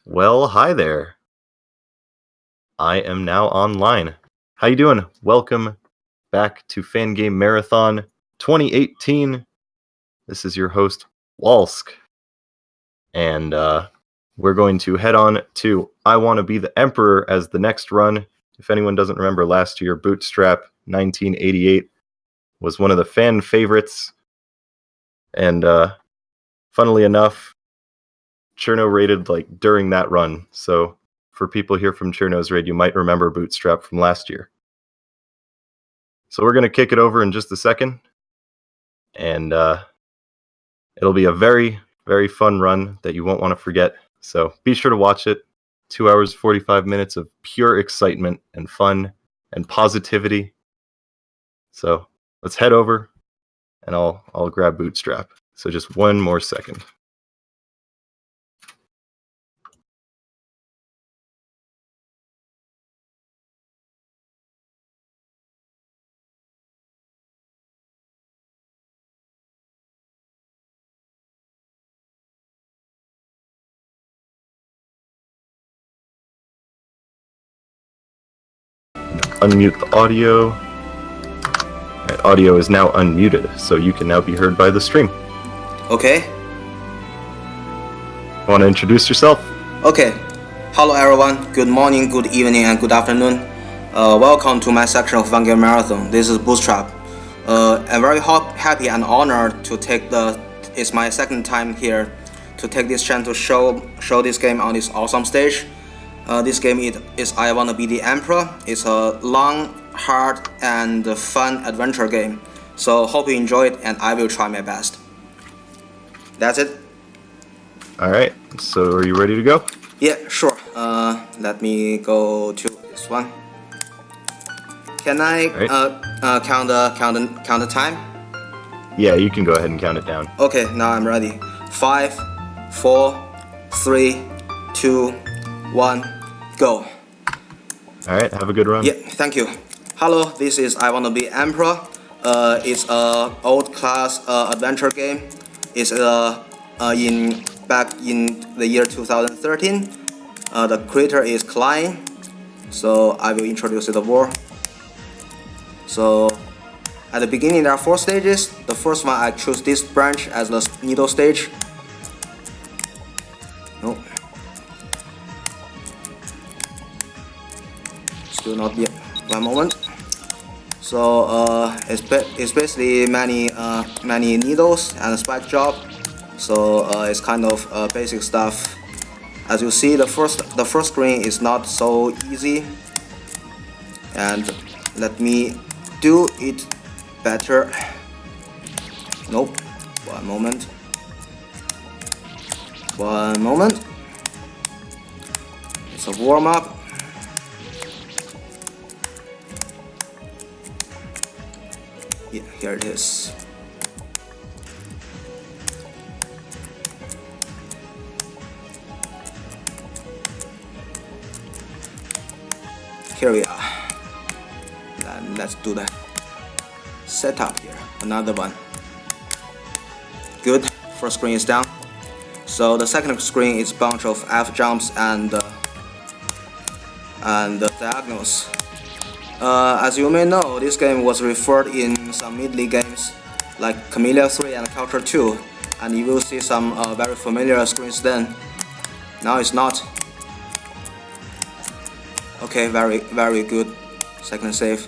Well, hi there. I am now online. How you doing? Welcome back to Fangame Marathon 2018. This is your host, Walsk. And we're going to head on to I Want to Be the Emperor as the next run. If anyone doesn't remember last year, Bootstrap1988 was one of the fan favorites. And funnily enough, Cherno raided during that run. So for people here from Cherno's raid, you might remember Bootstrap from last year. So we're going to kick it over in just a second. And it'll be a very, very fun run that you won't want to forget. So be sure to watch it. 2 hours, 45 minutes of pure excitement and fun and positivity. So let's head over and I'll grab Bootstrap. So just one more second. Unmute the audio. Right, audio is now unmuted, so you can now be heard by the stream. Okay. Want to introduce yourself? Okay. Hello everyone. Good morning, good evening, and good afternoon. Welcome to my section of Fangame Marathon. This is Bootstrap. I'm very happy and honored to take it's my second time here to take this chance to show this game on this awesome stage. This game is I Want to Be the Emperor. It's a long, hard, and fun adventure game. So hope you enjoy it, and I will try my best. That's it. Alright, so are you ready to go? Yeah, sure. Let me go to this one. Can I count the time? Yeah, you can go ahead and count it down. Okay, now I'm ready. 5, 4, 3, 2, 1, go. Alright, have a good run. Yeah, thank you. Hello, this is I Want to Be Emperor. It's a old class adventure game. It's back in the year 2013. The creator is Klein. So I will introduce the world. So at the beginning there are 4 stages. The first one I choose this branch as the needle stage. No. Still not yet. One moment. So it's basically many needles and a spike job. So it's kind of basic stuff. As you see, the first screen is not so easy. And let me do it better. Nope. One moment. It's a warm up. Yeah, here it is. Here we are. And let's do the setup here. Another one. Good. First screen is down. So the second screen is a bunch of F jumps and diagonals. As you may know, this game was referred in some mid-league games like Camellia 3 and Culture 2, and you will see some very familiar screens then. Now it's not. Okay, very good. Second save.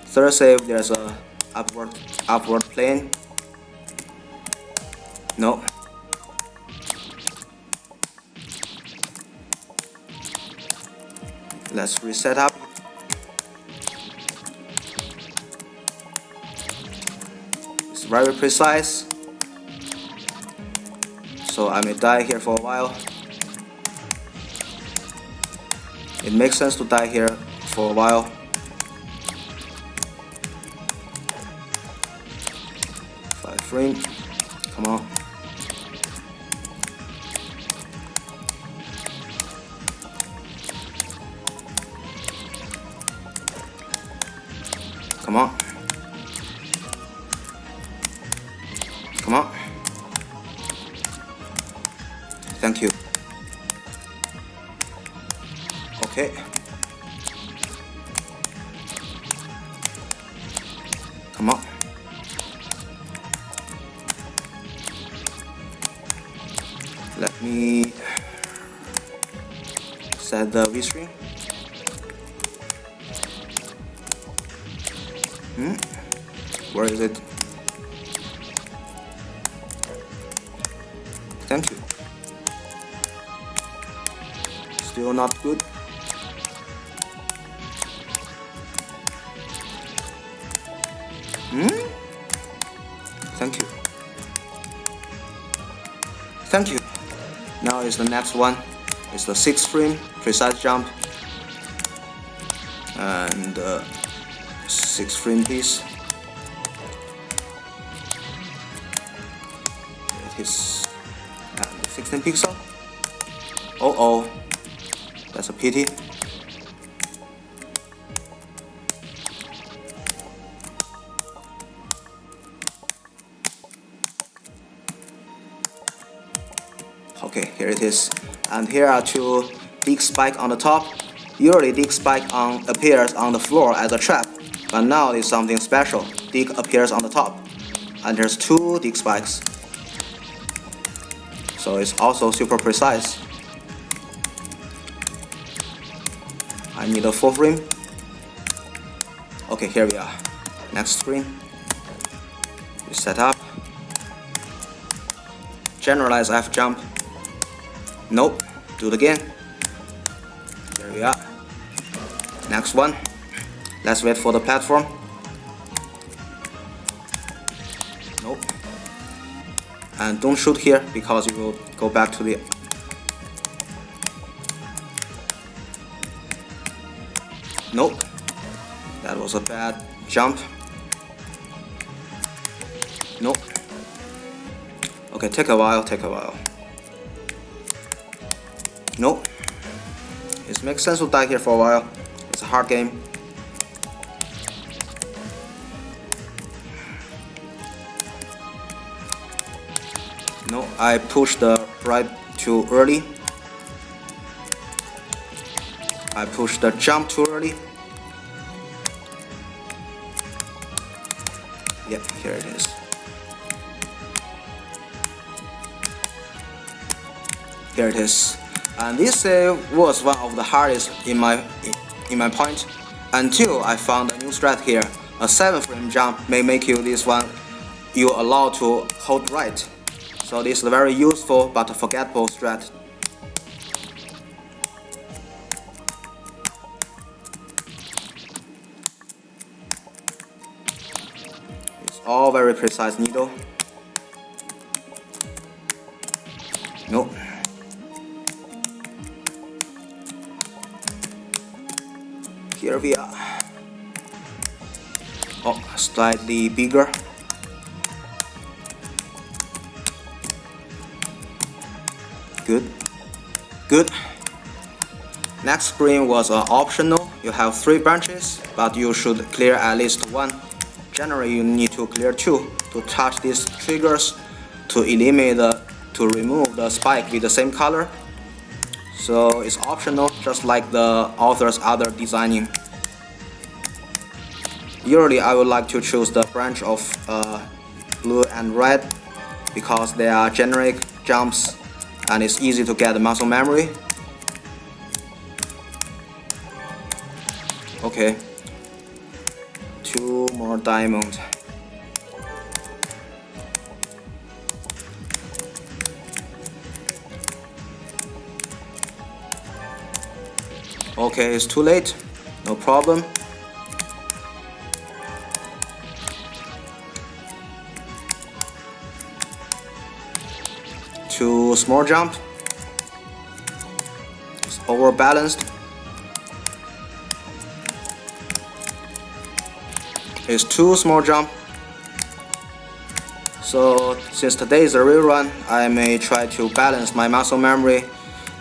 Third save, there's a upward plane. No. Let's reset up. It's very precise. So I may die here for a while. It makes sense to die here for a while. Frame. Come on. Come on. Come on. Thank you. Okay. Come on. Let me set the V-string. Where is it? Thank you. Still not good. Thank you. Thank you. Now is the next one. It's the 6th frame, precise jump. And 6th frame piece. It is 16 pixel. Oh, that's a pity. Okay, here it is. And here are 2 dig spike on the top. Usually dig spike appears on the floor as a trap, but now it's something special. Dig appears on the top, and there's 2 dig spikes. So it's also super precise. I need a 4 frame. Okay, here we are. Next screen. We set up. Generalize F jump. Nope. Do it again. There we are. Next one. Let's wait for the platform. Nope. And don't shoot here because you will go back to the... Nope. That was a bad jump. Nope. Okay, take a while. Nope. It makes sense to die here for a while. It's a hard game. No, I pushed the right too early. I pushed the jump too early. Yep, here it is. Here it is. And this was one of the hardest in my point until I found a new strat here. A 7 frame jump may make you this one you allowed to hold right. So this is a very useful but forgettable strat. It's all very precise needle. Nope. Here we are. Oh, slightly bigger. Good. Next screen was optional. You have 3 branches, but you should clear at least 1. Generally, you need to clear 2 to touch these triggers to remove the spike with the same color. So it's optional, just like the author's other designing. Usually I would like to choose the branch of blue and red because they are generic jumps and it's easy to get muscle memory. Okay, 2 more diamonds. Okay, it's too late. No problem. Two small jump. It's overbalanced. It's 2 small jump. So since today is a rerun, I may try to balance my muscle memory.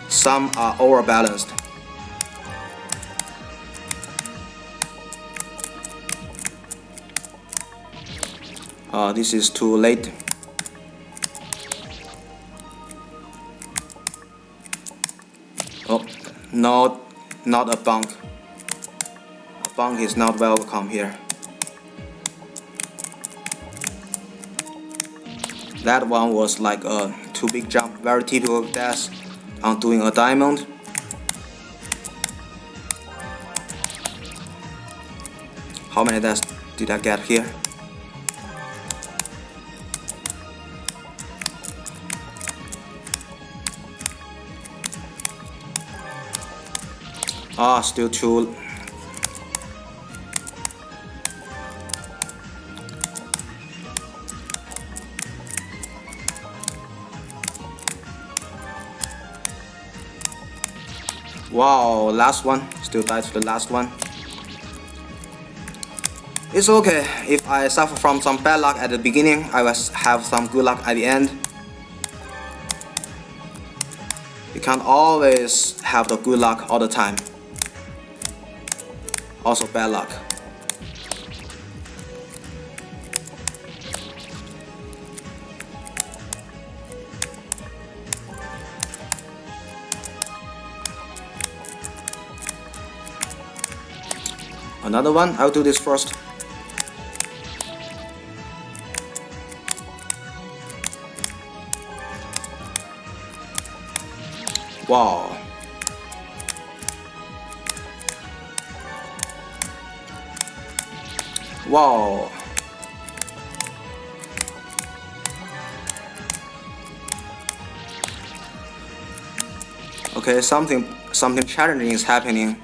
Some are overbalanced. This is too late. Oh, not a bunk. A bunk is not welcome here. That one was like a too big jump, very typical death on doing a diamond. How many deaths did I get here? Ah, still two. Wow, last one. Still died to the last one. It's okay. If I suffer from some bad luck at the beginning, I will have some good luck at the end. You can't always have the good luck all the time. Also bad luck. Another one. I'll do this first. Wow. Wow. Okay, something challenging is happening.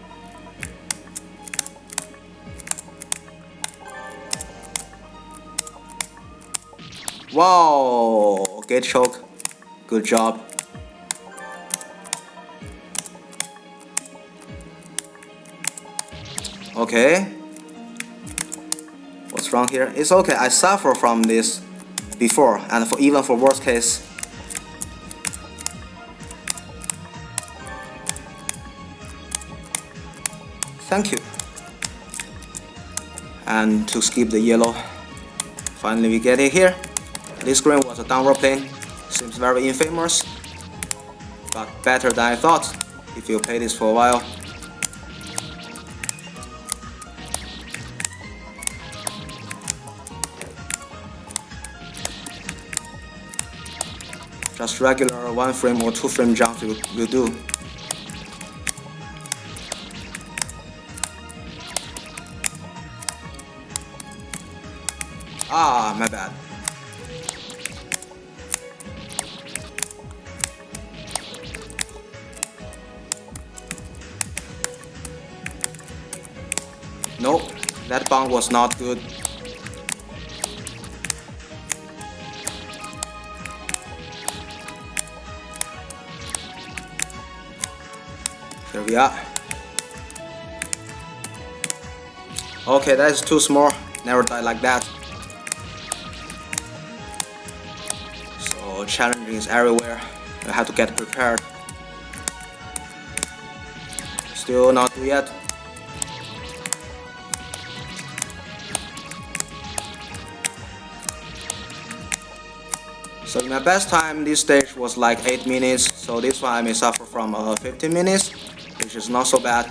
Wow, gate choke. Good job. Okay. What's wrong here? It's okay. I suffer from this before, and even for worst case. Thank you. And to skip the yellow, finally we get it here. This screen was a downward plane. Seems very infamous, but better than I thought if you play this for a while. Just regular 1 frame or 2 frame jumps will do. Ah, my bad. Nope, that bound was not good. Here we are. Okay, that is too small. Never die like that. So challenging is everywhere. You have to get prepared. Still not do yet. So my best time this stage was like 8 minutes, so this one I may suffer from 15 minutes, which is not so bad.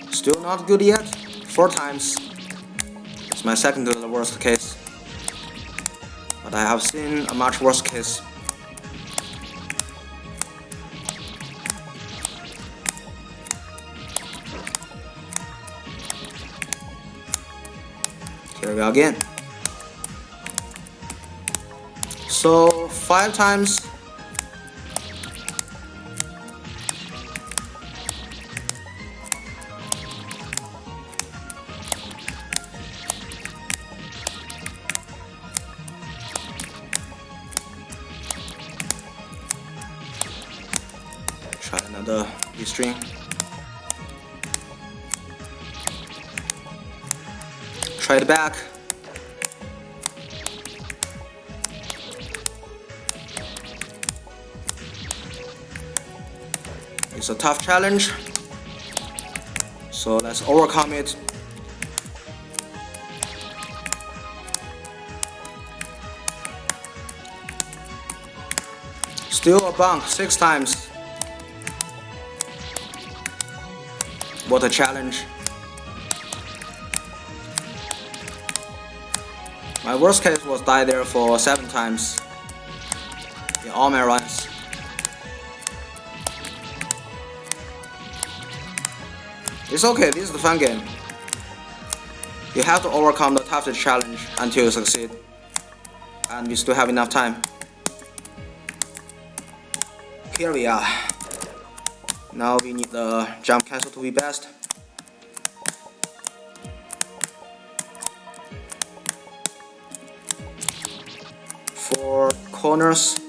Still not good yet. 4 times. It's my second to the worst case, but I have seen a much worse case. Here we go again. So 5 times. Try another V-string. Try it back. It's a tough challenge. So let's overcome it. Still a bunk 6 times. What a challenge. My worst case was die there for 7 times in all my runs. It's okay, this is the fun game. You have to overcome the toughest challenge until you succeed. And we still have enough time. Here we are. Now we need the jump cancel to be best. For corners.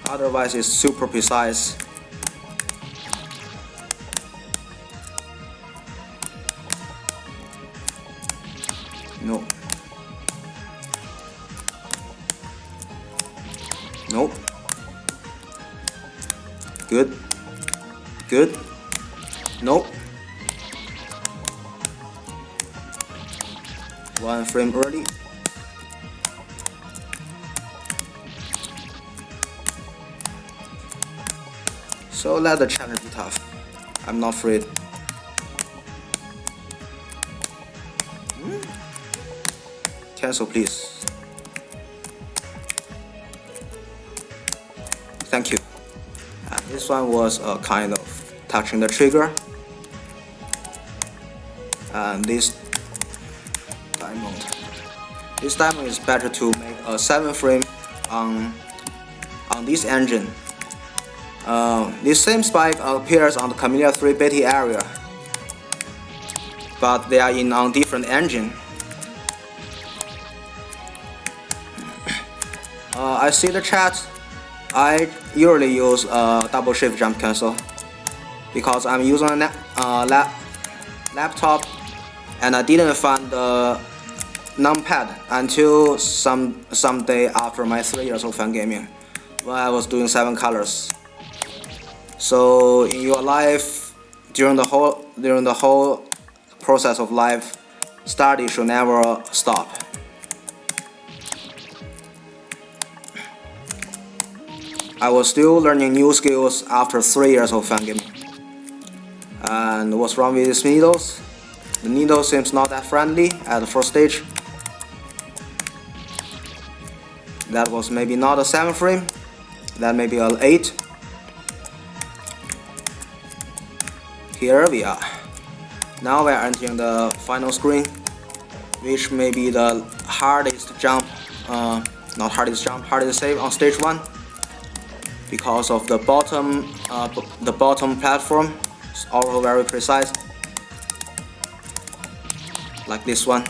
Otherwise it's super precise. No. Nope. Good. Good. Nope. 1 frame early. So let the challenge be tough. I'm not afraid. Cancel please. Thank you. This one was kind of touching the trigger. And this diamond is better to make a 7 frame on this engine. This same spike appears on the Camellia 3 Betty area, but they are on different engine. I see the chat. I usually use double shift jump cancel because I'm using a laptop and I didn't find the numpad until some day after my 3 years of fan gaming when I was doing 7 colors. So in your life, during the whole process of life, study should never stop. I was still learning new skills after 3 years of fan gaming. And what's wrong with these needles? The needle seems not that friendly at the first stage. That was maybe not a 7 frame. That may be an 8. Here we are. Now we are entering the final screen, which may be the hardest jump, not hardest jump, hardest save on stage 1, because of the bottom platform is also very precise, like this one.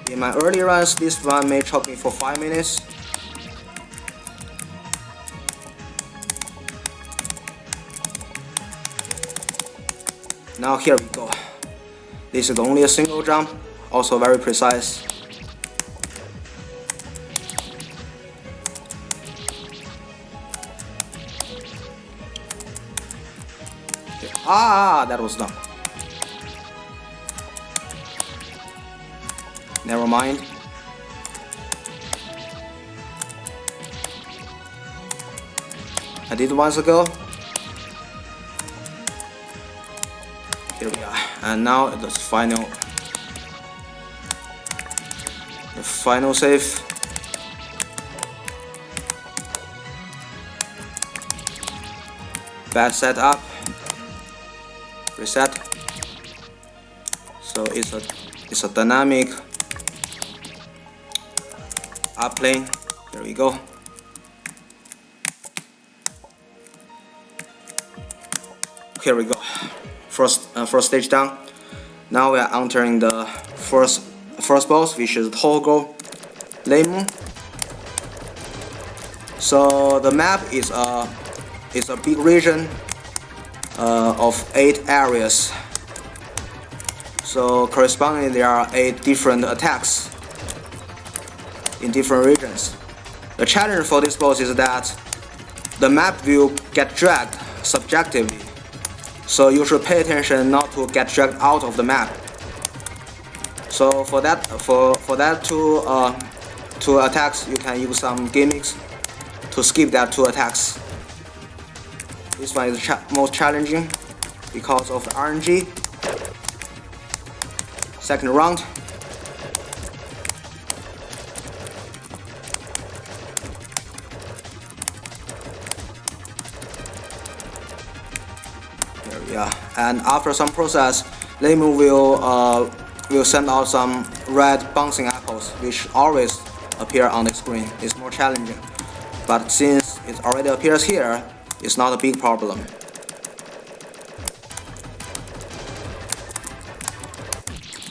In my early runs, this one may choke me for 5 minutes. Now here we go. This is only a single jump, also very precise. That was dumb. Never mind. I did it once ago. Here we are. And now the final save. Bad setup. Reset. So it's a dynamic up plane. Here we go. Here we go. First stage down. Now we are entering the first boss, which is Toggle Lemon. So the map is a big region of 8 areas. So correspondingly there are 8 different attacks. in different regions. The challenge for this boss is that the map will get dragged subjectively, so you should pay attention not to get dragged out of the map. So for that two attacks, you can use some gimmicks to skip that two attacks. This one is most challenging because of the RNG. Second round. There we are. And after some process, Lemon will send out some red bouncing apples, which always appear on the screen. It's more challenging, but since it already appears here, it's not a big problem.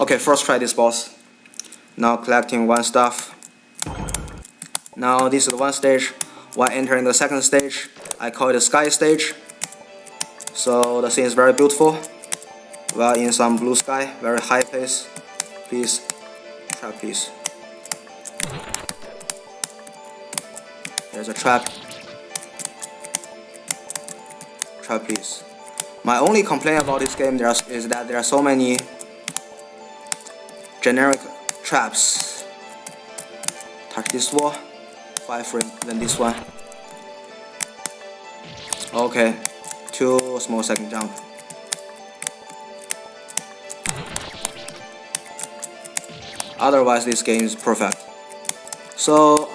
Okay, first try this boss. Now collecting one stuff. Now this is one stage. While entering the second stage, I call it the sky stage. So the scene is very beautiful. We are in some blue sky, very high pace. Please, trap please. There's a trap. Trap please. My only complaint about this game is that there are so many generic traps. Touch this wall, 5 frames, then this one. Okay, 2 small second jump. Otherwise, this game is perfect. So,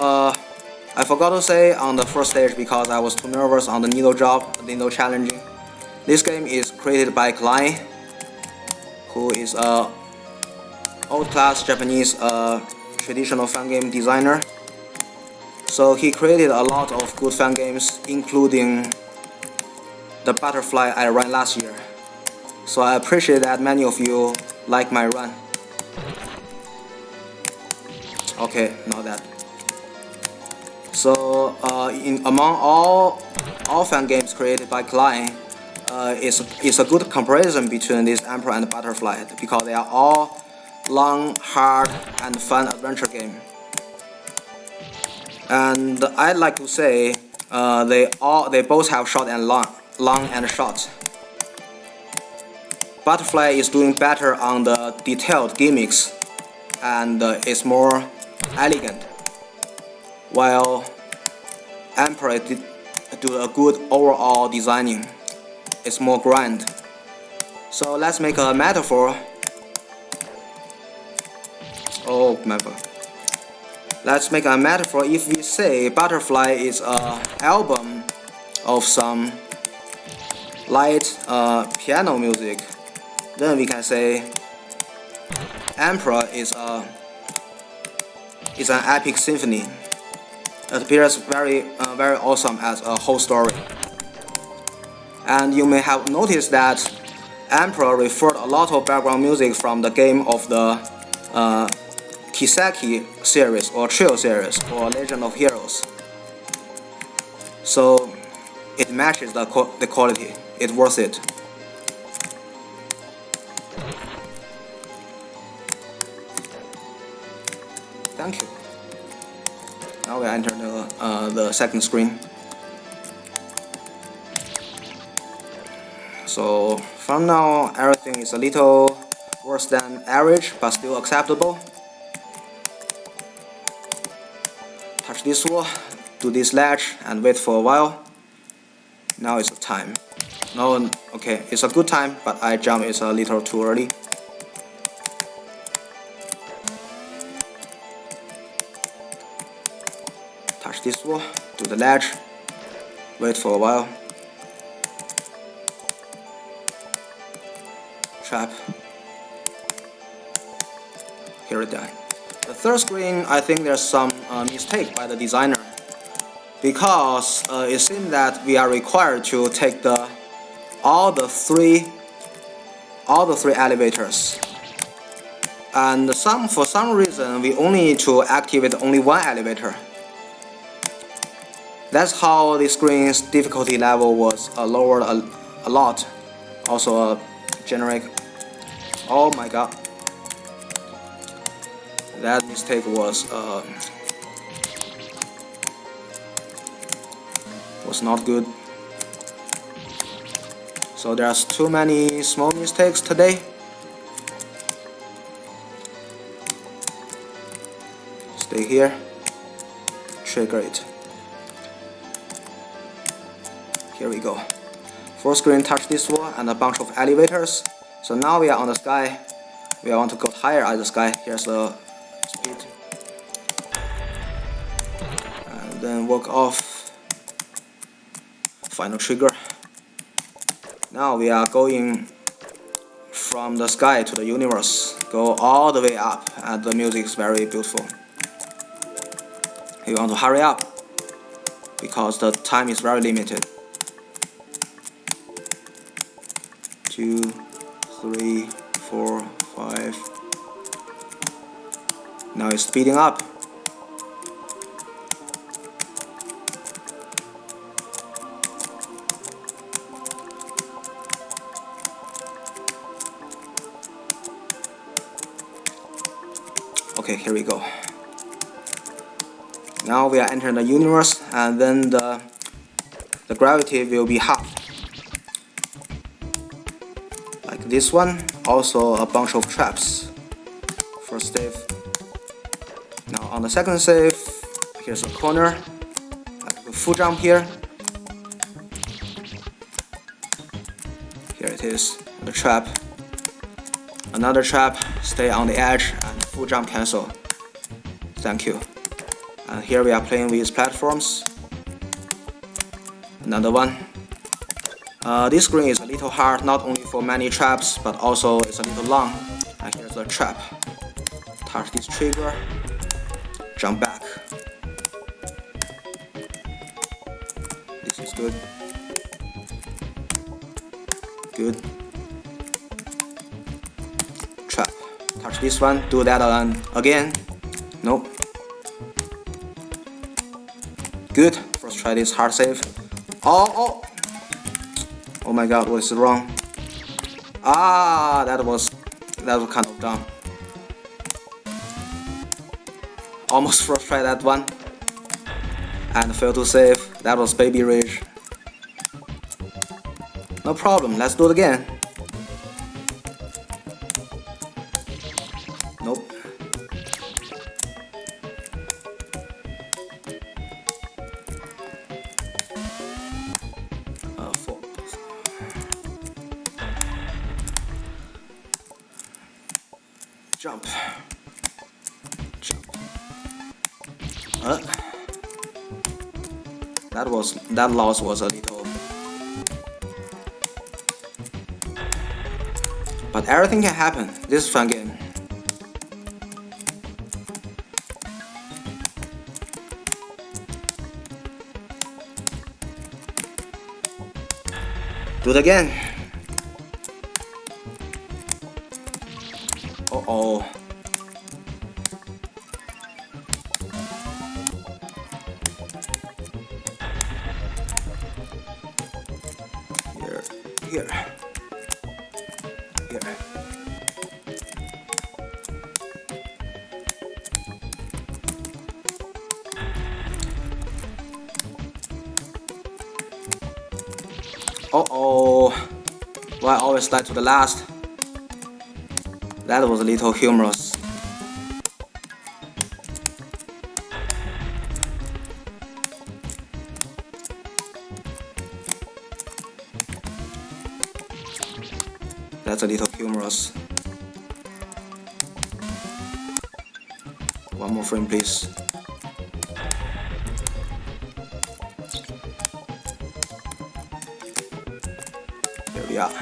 I forgot to say on the first stage because I was too nervous on the needle drop, needle challenging. This game is created by Klein, who is a old-class Japanese traditional fan game designer. So he created a lot of good fan games, including the Butterfly I ran last year. So I appreciate that many of you like my run. Okay, not that. So among all fan games created by Klein, it's a good comparison between this Emperor and Butterfly because they are all long, hard, and fun adventure game. And I'd like to say they both have short and long and short. Butterfly is doing better on the detailed gimmicks and is more elegant, while Emperor do a good overall designing. It's more grand. So let's make a metaphor. Oh, remember. Let's make a metaphor. If we say Butterfly is an album of some light piano music, then we can say Emperor is an epic symphony. It appears very awesome as a whole story. And you may have noticed that Emperor referred a lot of background music from the game of the Kiseki series or Trio series or Legend of Heroes. So it matches the quality. It's worth it. Thank you. Now we enter the second screen. So from now, everything is a little worse than average, but still acceptable. Touch this wall, do this ledge, and wait for a while. Now it's the time. No, okay, it's a good time, but I jumped it's a little too early. Touch this wall, do the ledge, wait for a while. Trap. Here it done. The third screen, I think there's some mistake by the designer because it seems that we are required to take all the three elevators, and for some reason we only need to activate only one elevator. That's how the screen's difficulty level was lowered a lot. Also a generic. Oh my god. That mistake was was not good. So there's too many small mistakes today. Stay here. Trigger it. Here we go. Full screen, touch this wall and a bunch of elevators. So now we are on the sky. We want to go higher at the sky. Here's the speed. And then walk off. Final trigger. Now we are going from the sky to the universe. Go all the way up, and the music is very beautiful. You want to hurry up because the time is very limited. 2, 3, 4, 5. Now it's speeding up. Okay, here we go. Now we are entering the universe, and then the gravity will be half. Like this one, also a bunch of traps. First save. Now on the second save, here's a corner. Like a full jump here. Here it is, the trap. Another trap, stay on the edge, and full jump cancel. Thank you. And here we are playing with platforms. Another one. This screen is a little hard, not only for many traps, but also it's a little long. And here's the trap. Touch this trigger, jump back. This is good. Good. Trap. Touch this one, do that again. Nope. Good. First try this hard save. Oh my god, what is wrong? That was kind of dumb. Almost first try that one and failed to save. That was baby rage. No problem, let's do it again. Nope. Jump. That loss was a little, but everything can happen. This is a fun game. Do it again. Uh-oh. Here. Uh-oh. Why I always slide to the last? That was a little humorous. That's a little humorous. One more frame, please. There we are.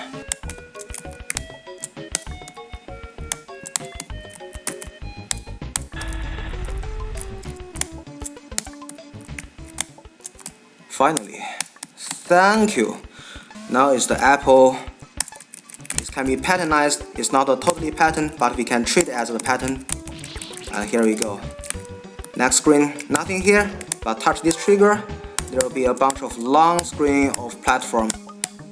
Finally, thank you. Now is the apple. This can be patternized. It's not a totally pattern, but we can treat it as a pattern. And here we go. Next screen, nothing here, but touch this trigger. There will be a bunch of long screen of platform,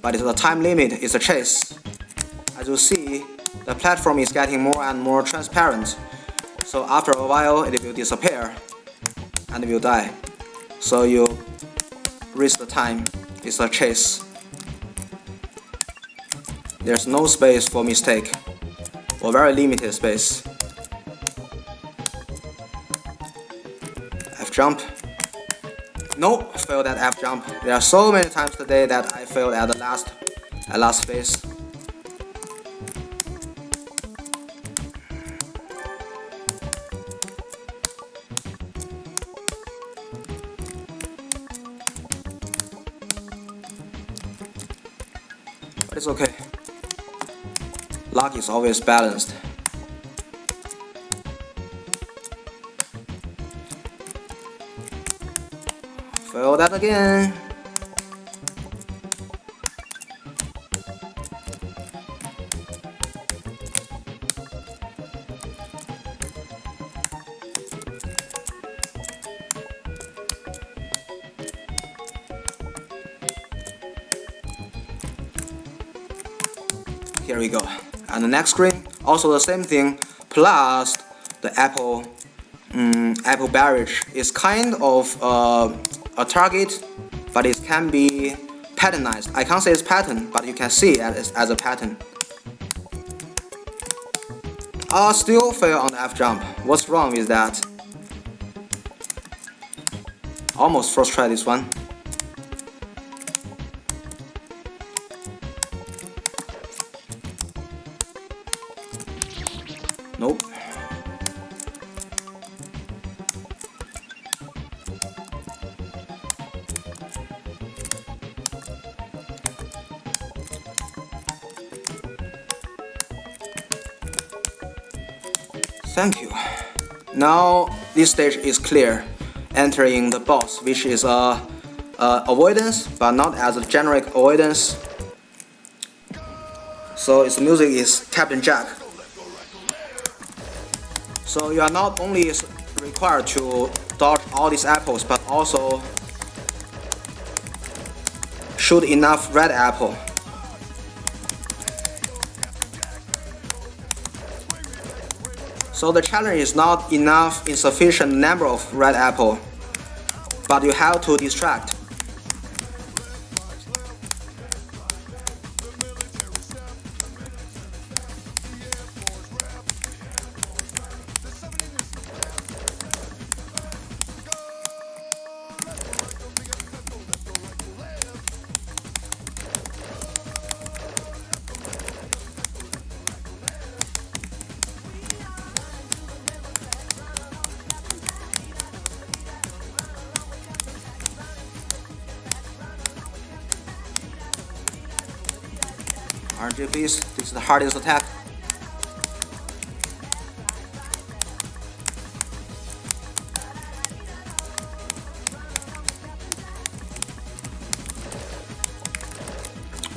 but it's a time limit. It's a chase. As you see, the platform is getting more and more transparent. So after a while, it will disappear and will die. So you reach the time. It's a chase. There's no space for mistake, or very limited space. F jump. No, failed at F jump. There are so many times today that I failed at the last phase. But it's okay. Luck is always balanced. Fail that again. Here we go. And the next screen, also the same thing, plus the apple barrage is kind of a target, but it can be patternized. I can't say it's pattern, but you can see it as a pattern. Still fail on the F jump. What's wrong with that? Almost first try this one. Nope. Thank you. Now this stage is clear, entering the boss, which is avoidance, but not as a generic avoidance. So its music is Captain Jack. So you are not only required to dodge all these apples, but also shoot enough red apple. So the challenge is not enough insufficient number of red apple, but you have to distract. RNG please, this is the hardest attack.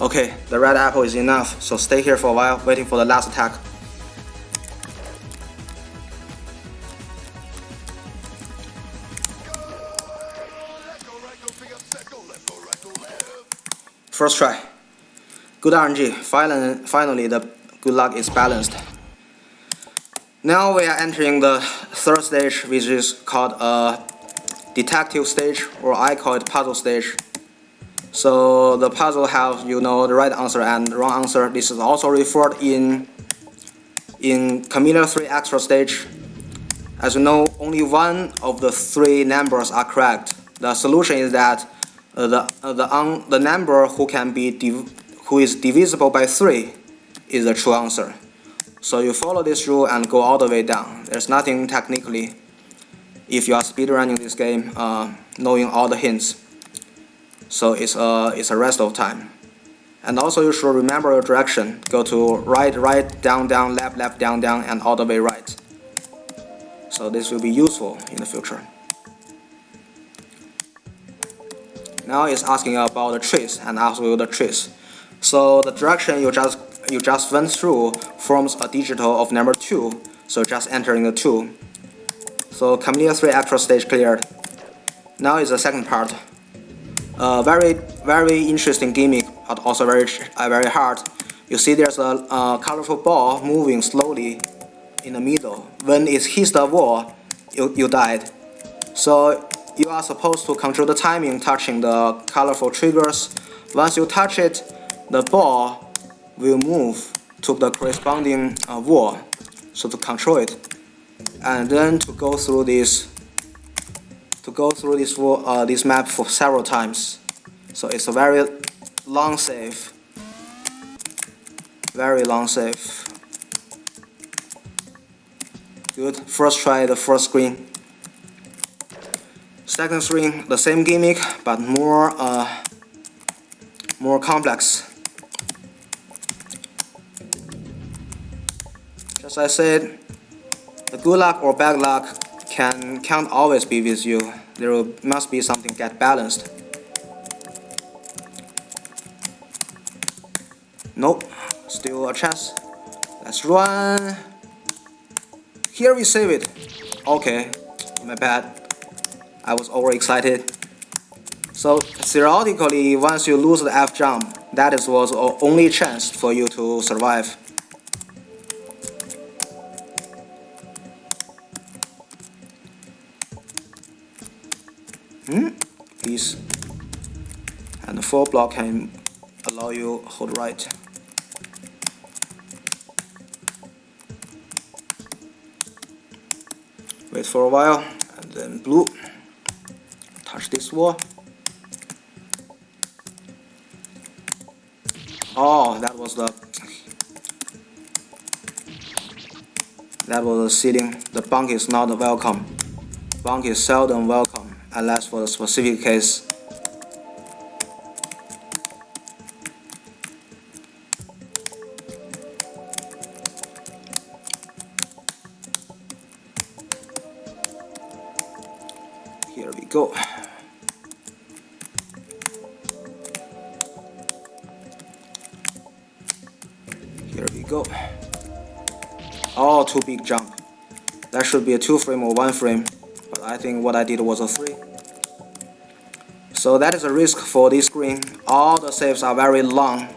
Okay, the red apple is enough, so stay here for a while, waiting for the last attack. First try. Good RNG. Finally the good luck is balanced. Now we are entering the third stage, which is called a detective stage, or I call it puzzle stage. So the puzzle has, the right answer and wrong answer. This is also referred in Chameleon 3 extra stage. As you know, only one of the three numbers are correct. The solution is that the number who is divisible by 3 is the true answer. So you follow this rule and go all the way down. There's nothing technically, if you are speedrunning this game, knowing all the hints. So it's a rest of time. And also you should remember your direction. Go to right, right, down, down, left, left, down, down, and all the way right. So this will be useful in the future. Now it's asking about the trees, and ask you the trees. So the direction you just went through forms a digital of number 2. So just entering the 2. So Chameleon 3 extra stage cleared. Now is the second part. Very interesting gimmick, but also very hard. You see there's a colorful ball moving slowly in the middle. When it hits the wall, you died. So you are supposed to control the timing touching the colorful triggers. Once you touch it, the ball will move to the corresponding wall, so to control it, and then to go through this this map for several times. So it's a very long save. Very long save. Good. First try the first screen. Second screen, the same gimmick, but more complex. As I said, the good luck or bad luck can't always be with you. There must be something get balanced. Nope, still a chance. Let's run. Here we save it. Okay, my bad. I was overexcited. So theoretically, once you lose the F jump, that was the only chance for you to survive. Please. And the full block can allow you hold right. Wait for a while, and then blue. Touch this wall. Oh, that was the seating. The bunk is not welcome. Bunk is seldom welcome, unless for the specific case. Here we go. Here we go. Oh, too big jump. That should be a 2 frame or 1 frame, but I think what I did was a 3. So that is a risk for this screen. All the saves are very long.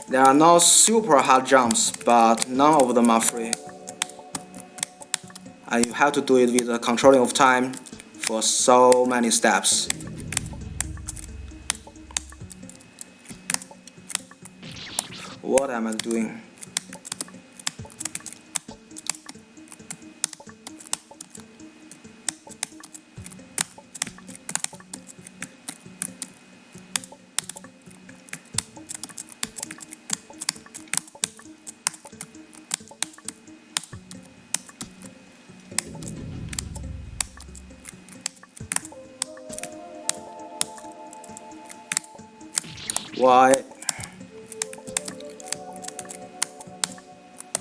There are no super hard jumps, but none of them are free. And you have to do it with the controlling of time for so many steps. What am I doing? Why?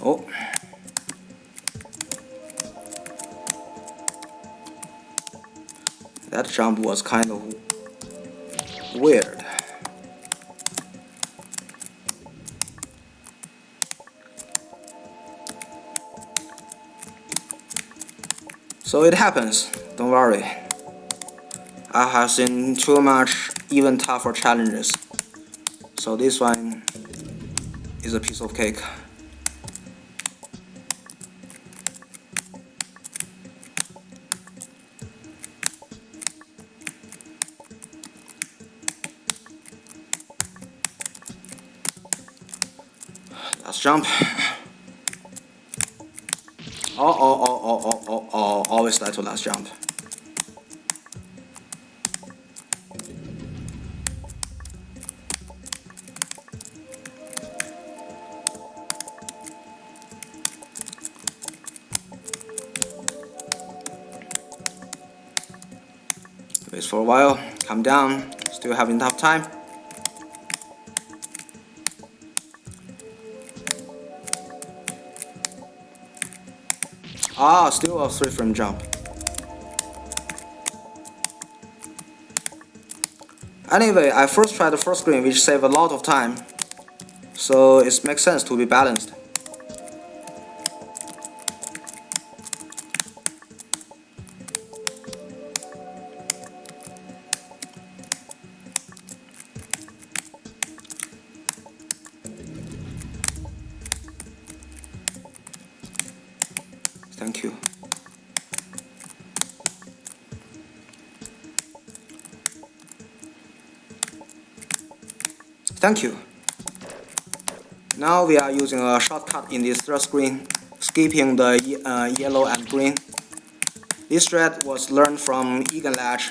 Oh. That jump was kind of weird. So it happens, don't worry. I have seen too much even tougher challenges. So this one is a piece of cake. Last jump. Oh, always like to last jump. Wait for a while, calm down, still have enough time. Ah, still a 3 frame jump. Anyway, I first tried the first screen, which saved a lot of time, so it makes sense to be balanced. Thank you. Thank you. Now we are using a shortcut in this third screen, skipping the yellow and green. This thread was learned from Egan Latch.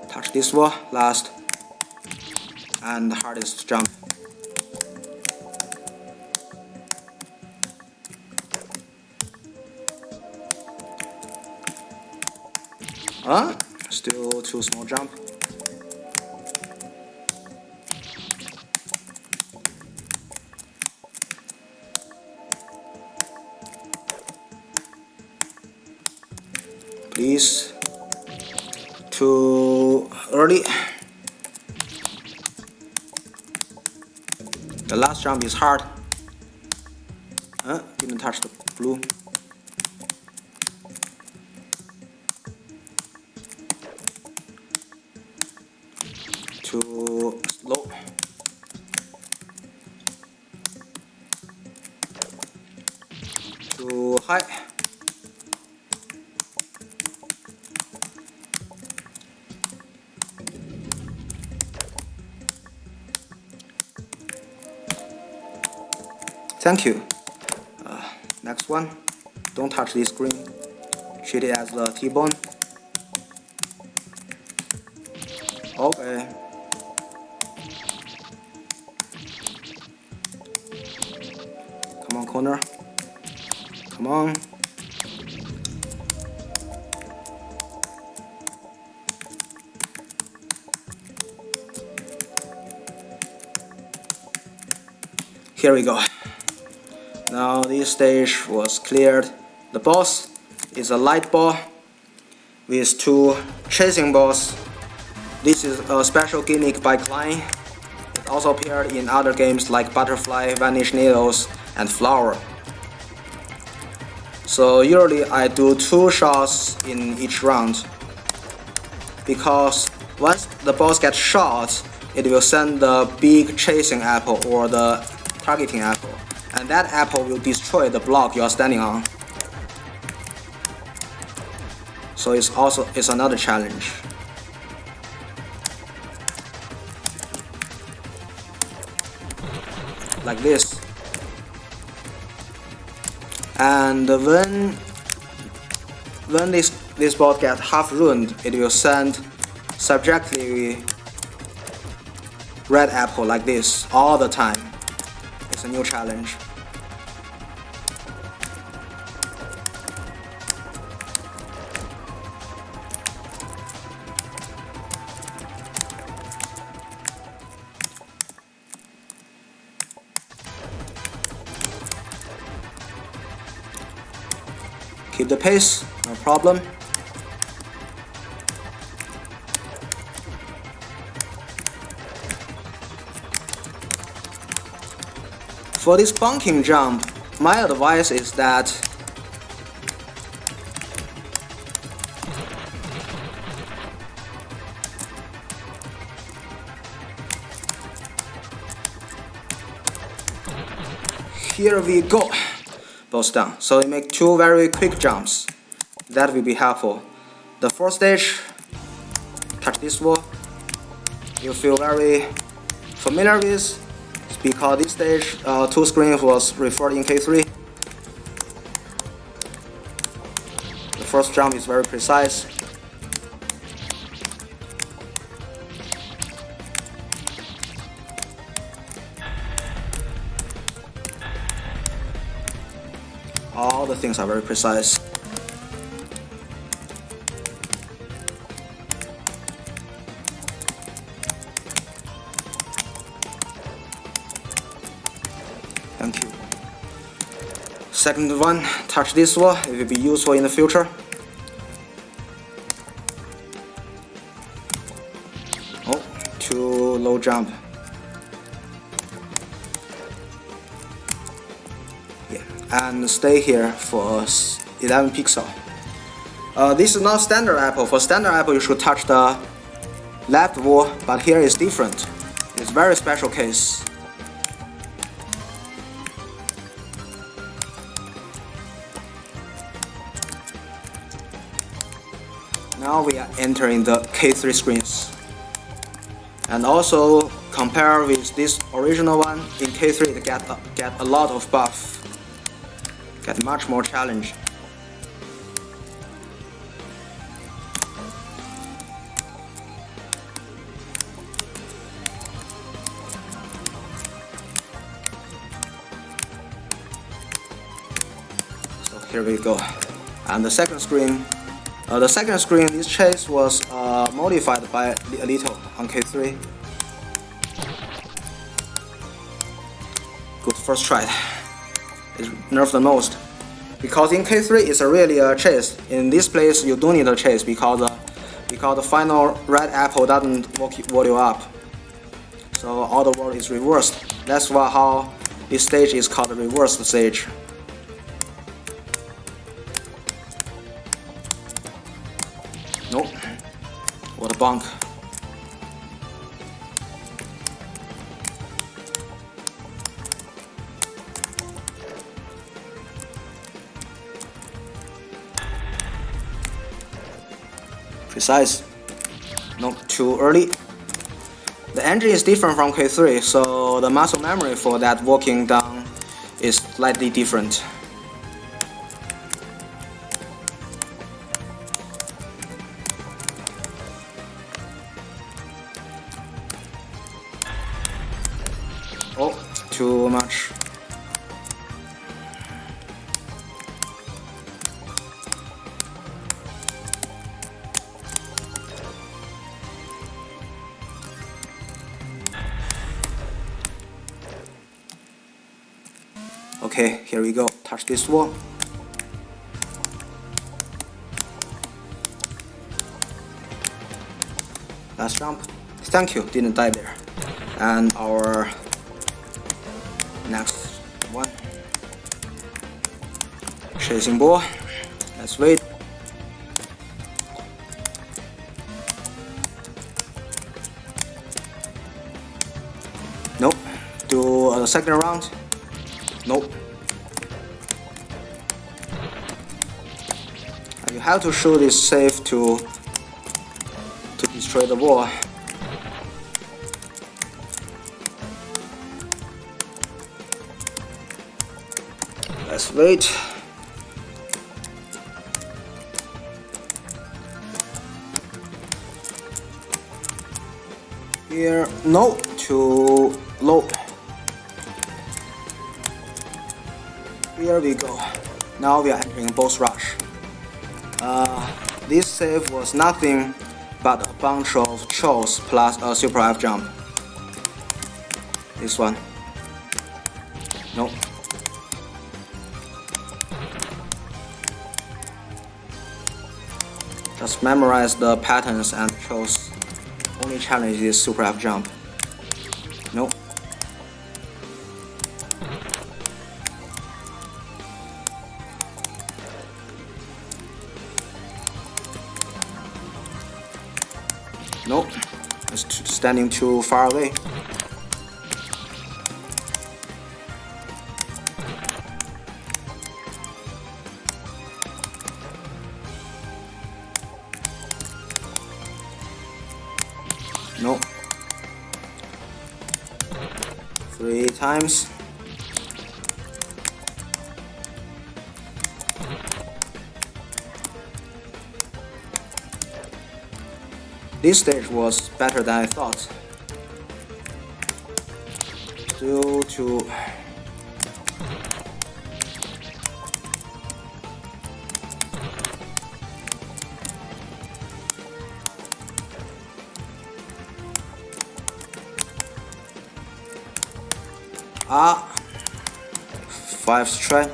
Touch this wall last, and the hardest jump. Still too small jump. Please, too early. The last jump is hard. Didn't touch the blue. Too slow. Too high. Thank you. Next one. Don't touch this screen. Treat it as the T-bone. Okay. Come on, corner. Come on. Here we go. Now this stage was cleared. The boss is a light ball with two chasing balls. This is a special gimmick by Klein. It also appeared in other games like Butterfly, Vanish Needles, and Flower. So usually I do 2 shots in each round, because once the boss gets shot, it will send the big chasing apple or the targeting apple, and that apple will destroy the block you are standing on. So it's another challenge. Like this. And when this ball gets half ruined, it will send subjectively red apple like this all the time. It's a new challenge. Keep the pace, no problem. For this bunking jump, my advice is that here we go. Both down. So you make 2 very quick jumps. That will be helpful. The first stage, touch this wall. You feel very familiar with, because this stage 2 screens was referred in K3. The first jump is very precise. All the things are very precise. Thank you. Second one, touch this wall. It will be useful in the future. Oh, too low jump. And stay here for 11 pixels. This is not standard apple. For standard apple, you should touch the left wall, but here is different. It's very special case. Now we are entering the K3 screens. And also compare with this original one, in K3 it get a lot of buff, get much more challenge. So here we go. And the second screen, this chase was modified by a little on K3. Good first try. It nerfed the most. Because in K3 it's really a chase. In this place you don't need a chase because the final red apple doesn't wall you up. So all the world is reversed. That's why how this stage is called the reversed stage. Nope. What a bonk. Precise. Nope, too early. The engine is different from K3, so the muscle memory for that walking down is slightly different. Oh, too much. Okay, here we go. Touch this wall. Last jump. Thank you, didn't die there. And our next one. Chasing ball. Let's wait. Nope. Do the second round. Nope. You have to shoot it safe to destroy the wall. Let's wait. Here, no, too low. Here we go. Now we are entering boss rush. This save was nothing but a bunch of chos plus a super F jump. This one. Nope. Just memorize the patterns and chos. Only challenge is super F jump. Nope. Nope, it's standing too far away. Nope. 3 times. This stage was better than I thought. Still too. Ah, 5 try.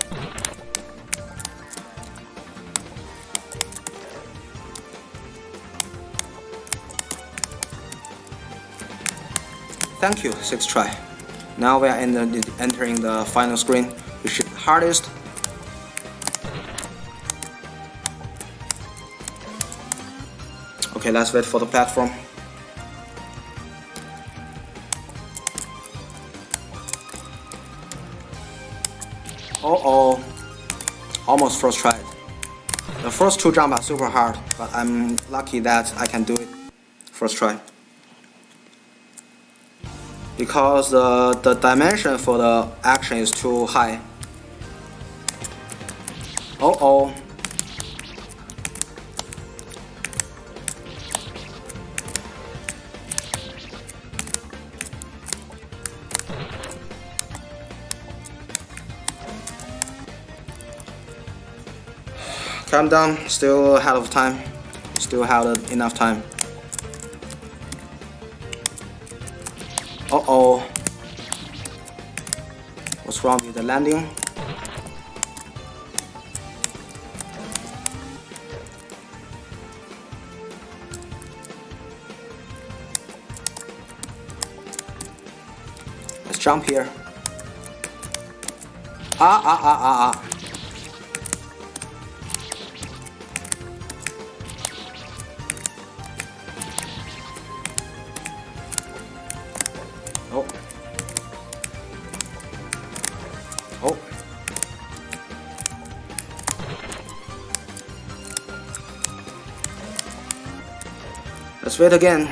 Thank you, 6 try. Now we are entering the final screen, which is the hardest. Okay, let's wait for the platform. Oh, almost first tried. The The first two jumps are super hard, but I'm lucky that I can do it first try. Because the dimension for the action is too high. Oh. Calm down, still ahead of time. Still have enough time. Uh-oh. What's wrong with the landing? Let's jump here. Ah. Oh. Let's wait again.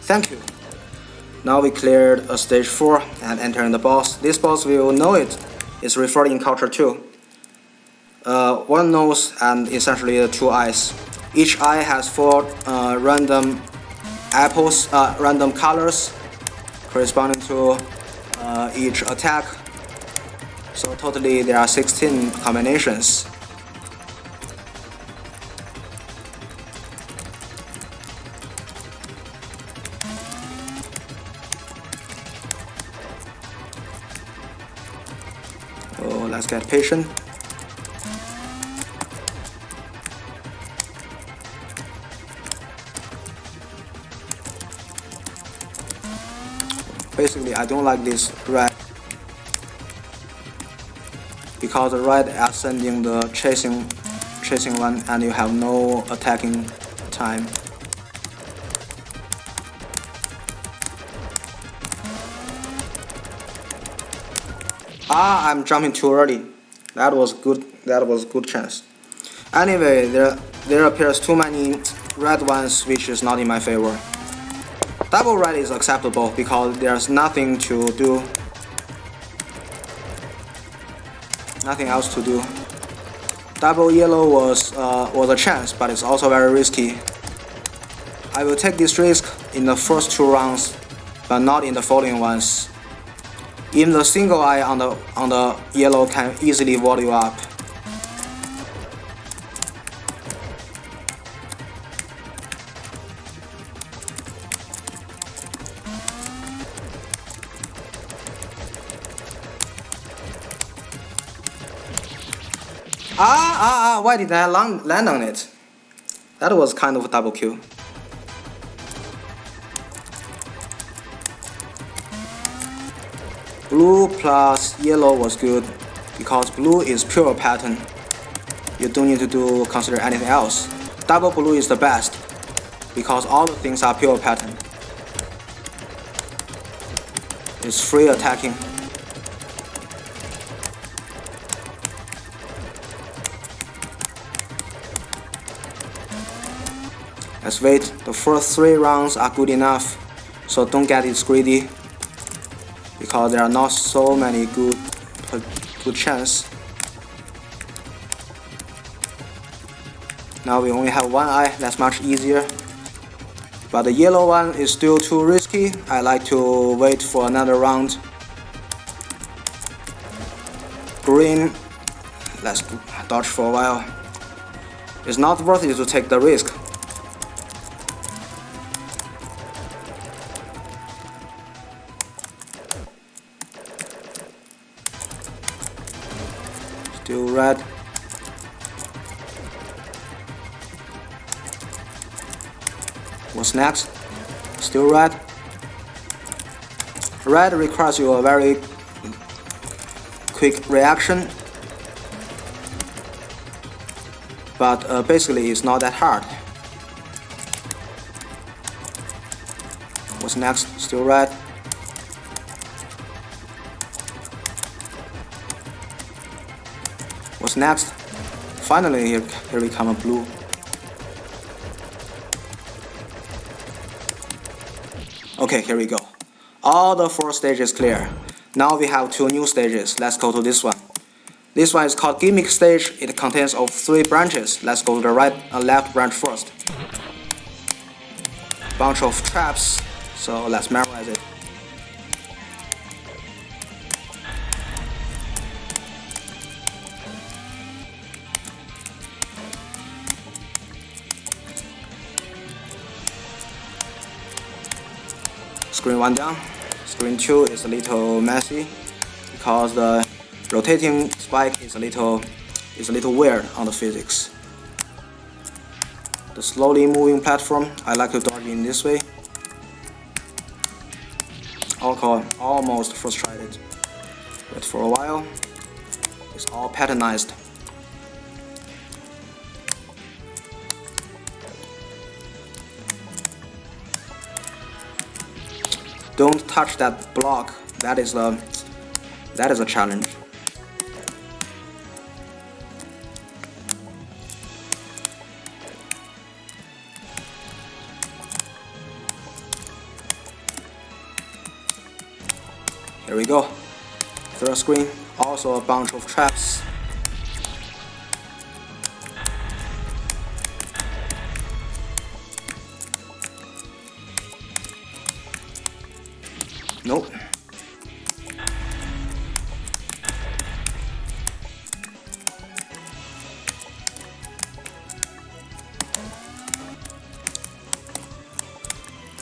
Thank you. Now we cleared a stage 4 and entering the boss. This boss, we will know it is referred in culture 2. One nose and essentially 2 eyes. Each eye has 4 random apples, random colors corresponding to each attack. So totally there are 16 combinations. Oh, let's get patient. Basically, I don't like this red because the red are sending the chasing one, and you have no attacking time. I'm jumping too early. That was good. That was a good chance. Anyway, there appears too many red ones, which is not in my favor. Double red is acceptable because there's nothing to do. Nothing else to do. Double yellow was a chance, but it's also very risky. I will take this risk in the first 2 rounds, but not in the following ones. Even the single eye on the yellow can easily wall you up. Why did I land on it? That was kind of a double kill. Blue plus yellow was good because blue is pure pattern. You don't need to consider anything else. Double blue is the best because all the things are pure pattern. It's free attacking. Let's wait. The first 3 rounds are good enough, so don't get it greedy because there are not so many good chance. Now we only have 1 eye. That's much easier. But the yellow one is still too risky. I like to wait for another round. Green. Let's dodge for a while. It's not worth it to take the risk. Still red. What's next? Still red. Red requires you a very quick reaction, but basically it's not that hard. What's next? Still red. What's next? Finally, here we come a blue. Okay, here we go. All the 4 stages clear. Now we have 2 new stages. Let's go to this one. This one is called gimmick stage. It contains of 3 branches. Let's go to the left branch first. Bunch of traps. So let's memorize it. Screen 1 down. Screen 2 is a little messy because the rotating spike is a little weird on the physics. The slowly moving platform, I like to dodge in this way. Almost frustrated. But for a while, it's all patternized. Don't touch that block. That is a challenge. Here we go. Third screen, also a bunch of traps. Nope.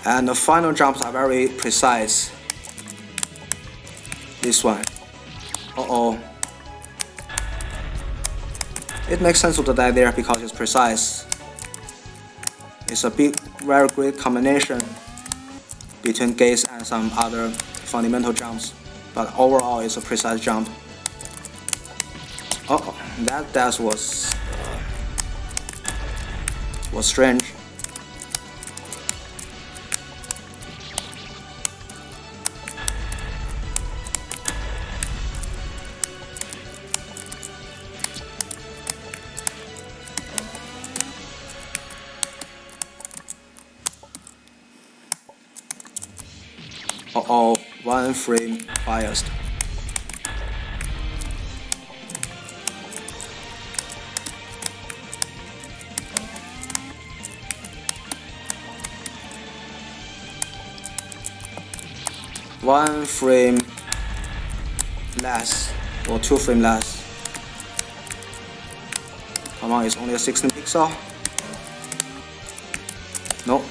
And the final jumps are very precise. This one. Uh-oh. It makes sense to die there because it's precise. It's a very great combination between gates and some other fundamental jumps, but overall it's a precise jump. Oh, that dash was strange. Uh-oh, 1 frame biased. One frame less, or 2 frames less. Come on, it's only a 16 pixel. No.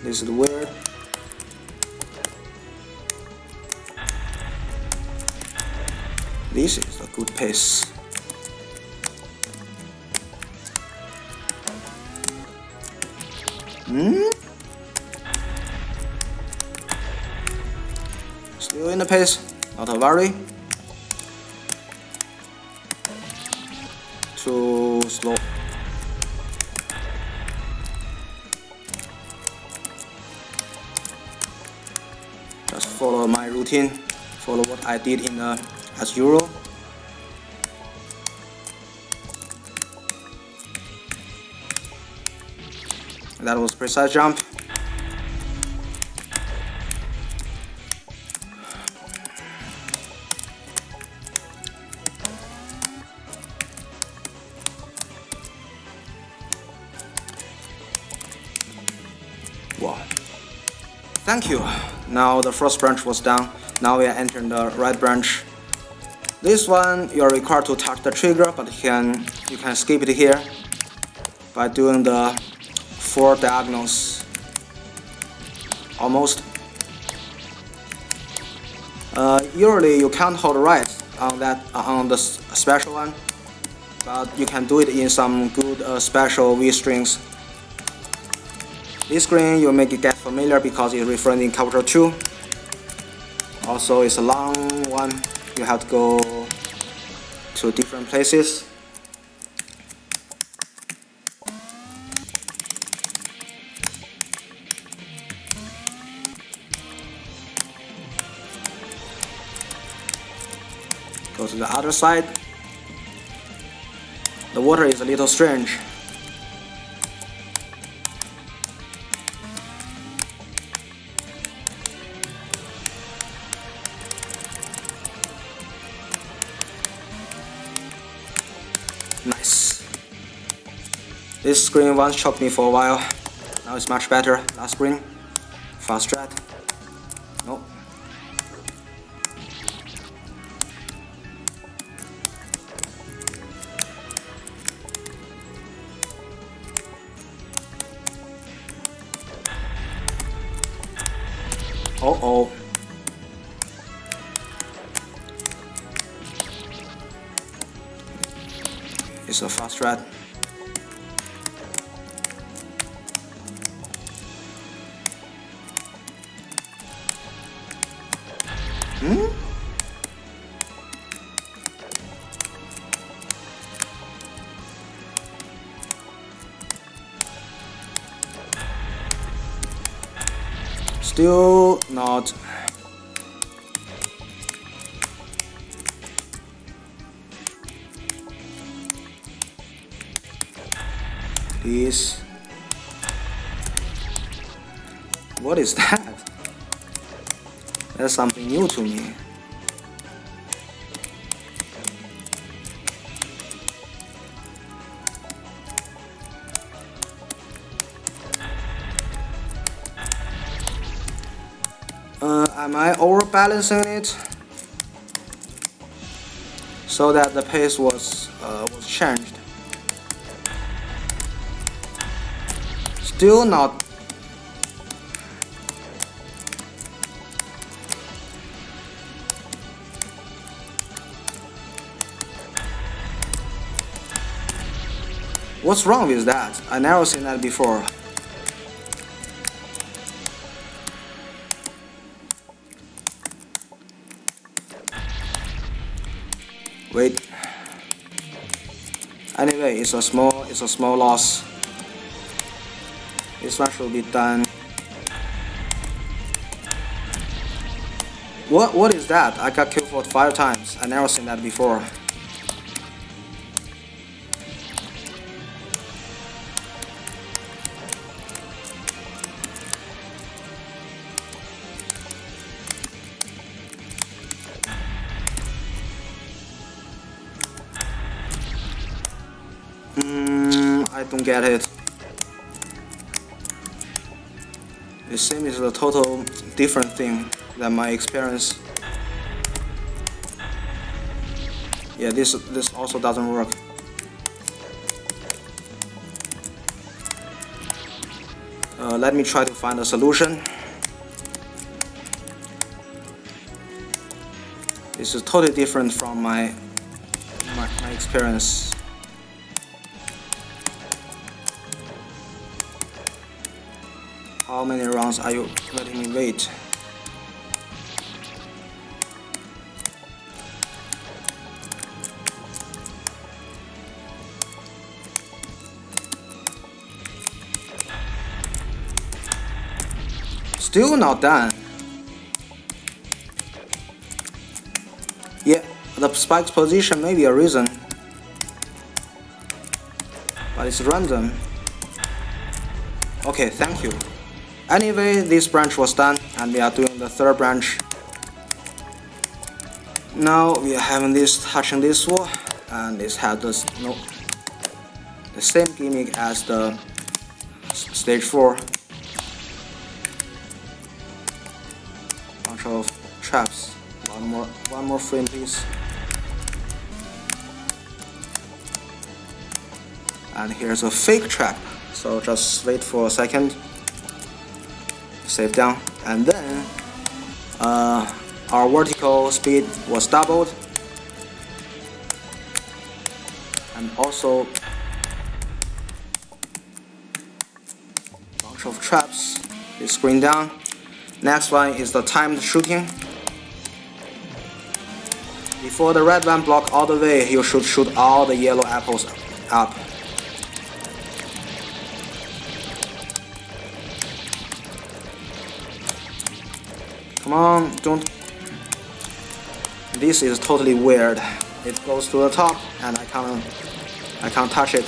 This is weird. This is a good pace. Still in the pace, not a worry. Too slow. Just follow my routine, follow what I did in as usual. That was precise jump. Wow. Thank you. Now the first branch was done. Now we are entering the right branch. This one you are required to touch the trigger, but you can skip it here by doing the 4 diagonals. Almost. Usually you can't hold right on the special one, but you can do it in some good special V strings. This screen you make it get familiar because it's referring in Capture 2. Also, it's a long one. You have to go to different places. Go to the other side. The water is a little strange. Nice. This screen once choked me for a while. Now it's much better. Last screen. Fast strat. Nope. Uh-oh. It's a fast strat. Still not. Please. What is that? That's something new to me. Am I overbalancing it so that the pace was changed? Still not. What's wrong with that? I never seen that before. Wait. Anyway, it's a small loss. This one should be done. What is that? I got killed for 5 times. I never seen that before. I don't get it. It seems it's a total different thing than my experience. Yeah, this also doesn't work. Let me try to find a solution. This is totally different from my experience. How many rounds are you letting me wait? Still not done. Yeah, the spike's position may be a reason, but it's random. Okay, thank you. Anyway, this branch was done, and we are doing the third branch. Now we are having this touching this wall, and this has the same gimmick as the stage 4. Bunch of traps. One more frame, please. And here's a fake trap. So just wait for a second. Save down, and then our vertical speed was doubled, and also bunch of traps is screen down. Next one is the timed shooting. Before the red one block all the way, you should shoot all the yellow apples up. Come on, don't. This is totally weird. It goes to the top and I can't touch it.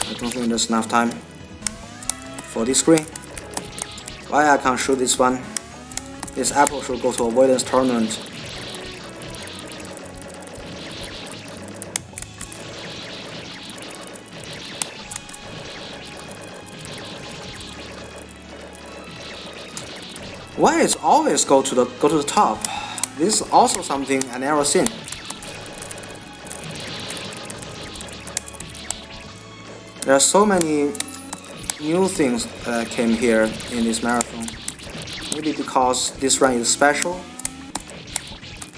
I don't think there's enough time for this screen. Why I can't shoot this one? This apple should go to avoidance tournament. Why it's always go to the top? This is also something I never seen. There are so many new things that came here in this marathon. Maybe because this run is special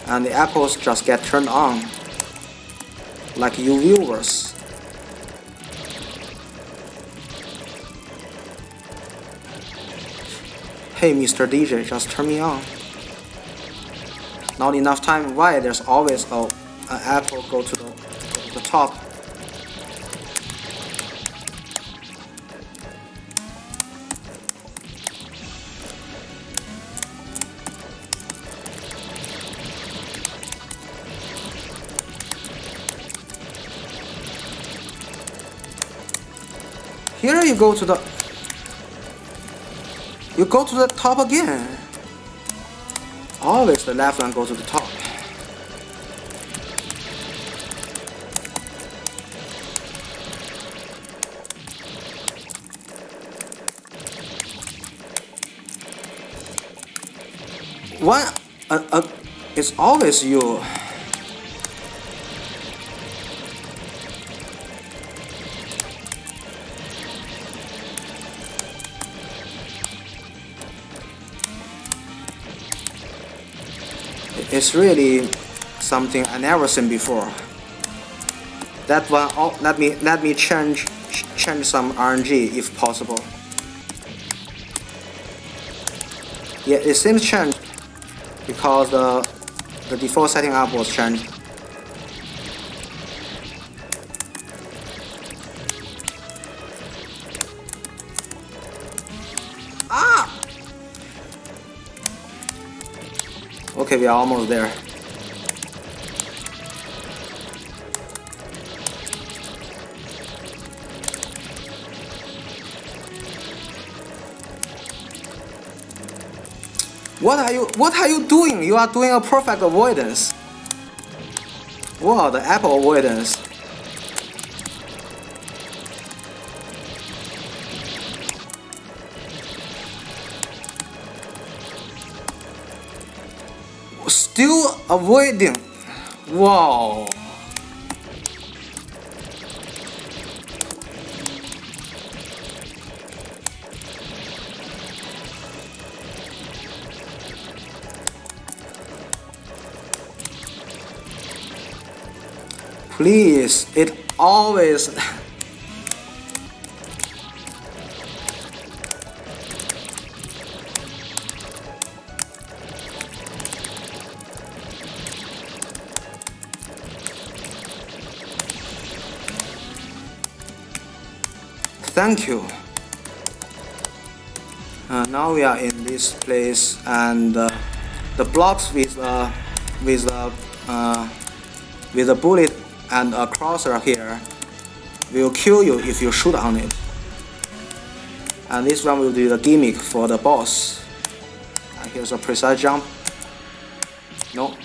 and the apples just get turned on like you viewers. Hey Mr. DJ, just turn me on. Not enough time. Why there's always an apple go to the top? Here you go to the top again. Always the left one go to the top. Why? It's always you. It's really something I never seen before. That one, let me change some RNG if possible. Yeah, it seems changed because the default setting up was changed. Ah! Okay, we are almost there. What are you doing? You are doing a perfect avoidance. Wow, the apple avoidance. Still avoiding. Wow. Please, it always. Thank you. Now we are in this place, and the blocks with a bullet and a crosser here will kill you if you shoot on it. And this one will be the gimmick for the boss. And here's a precise jump. No.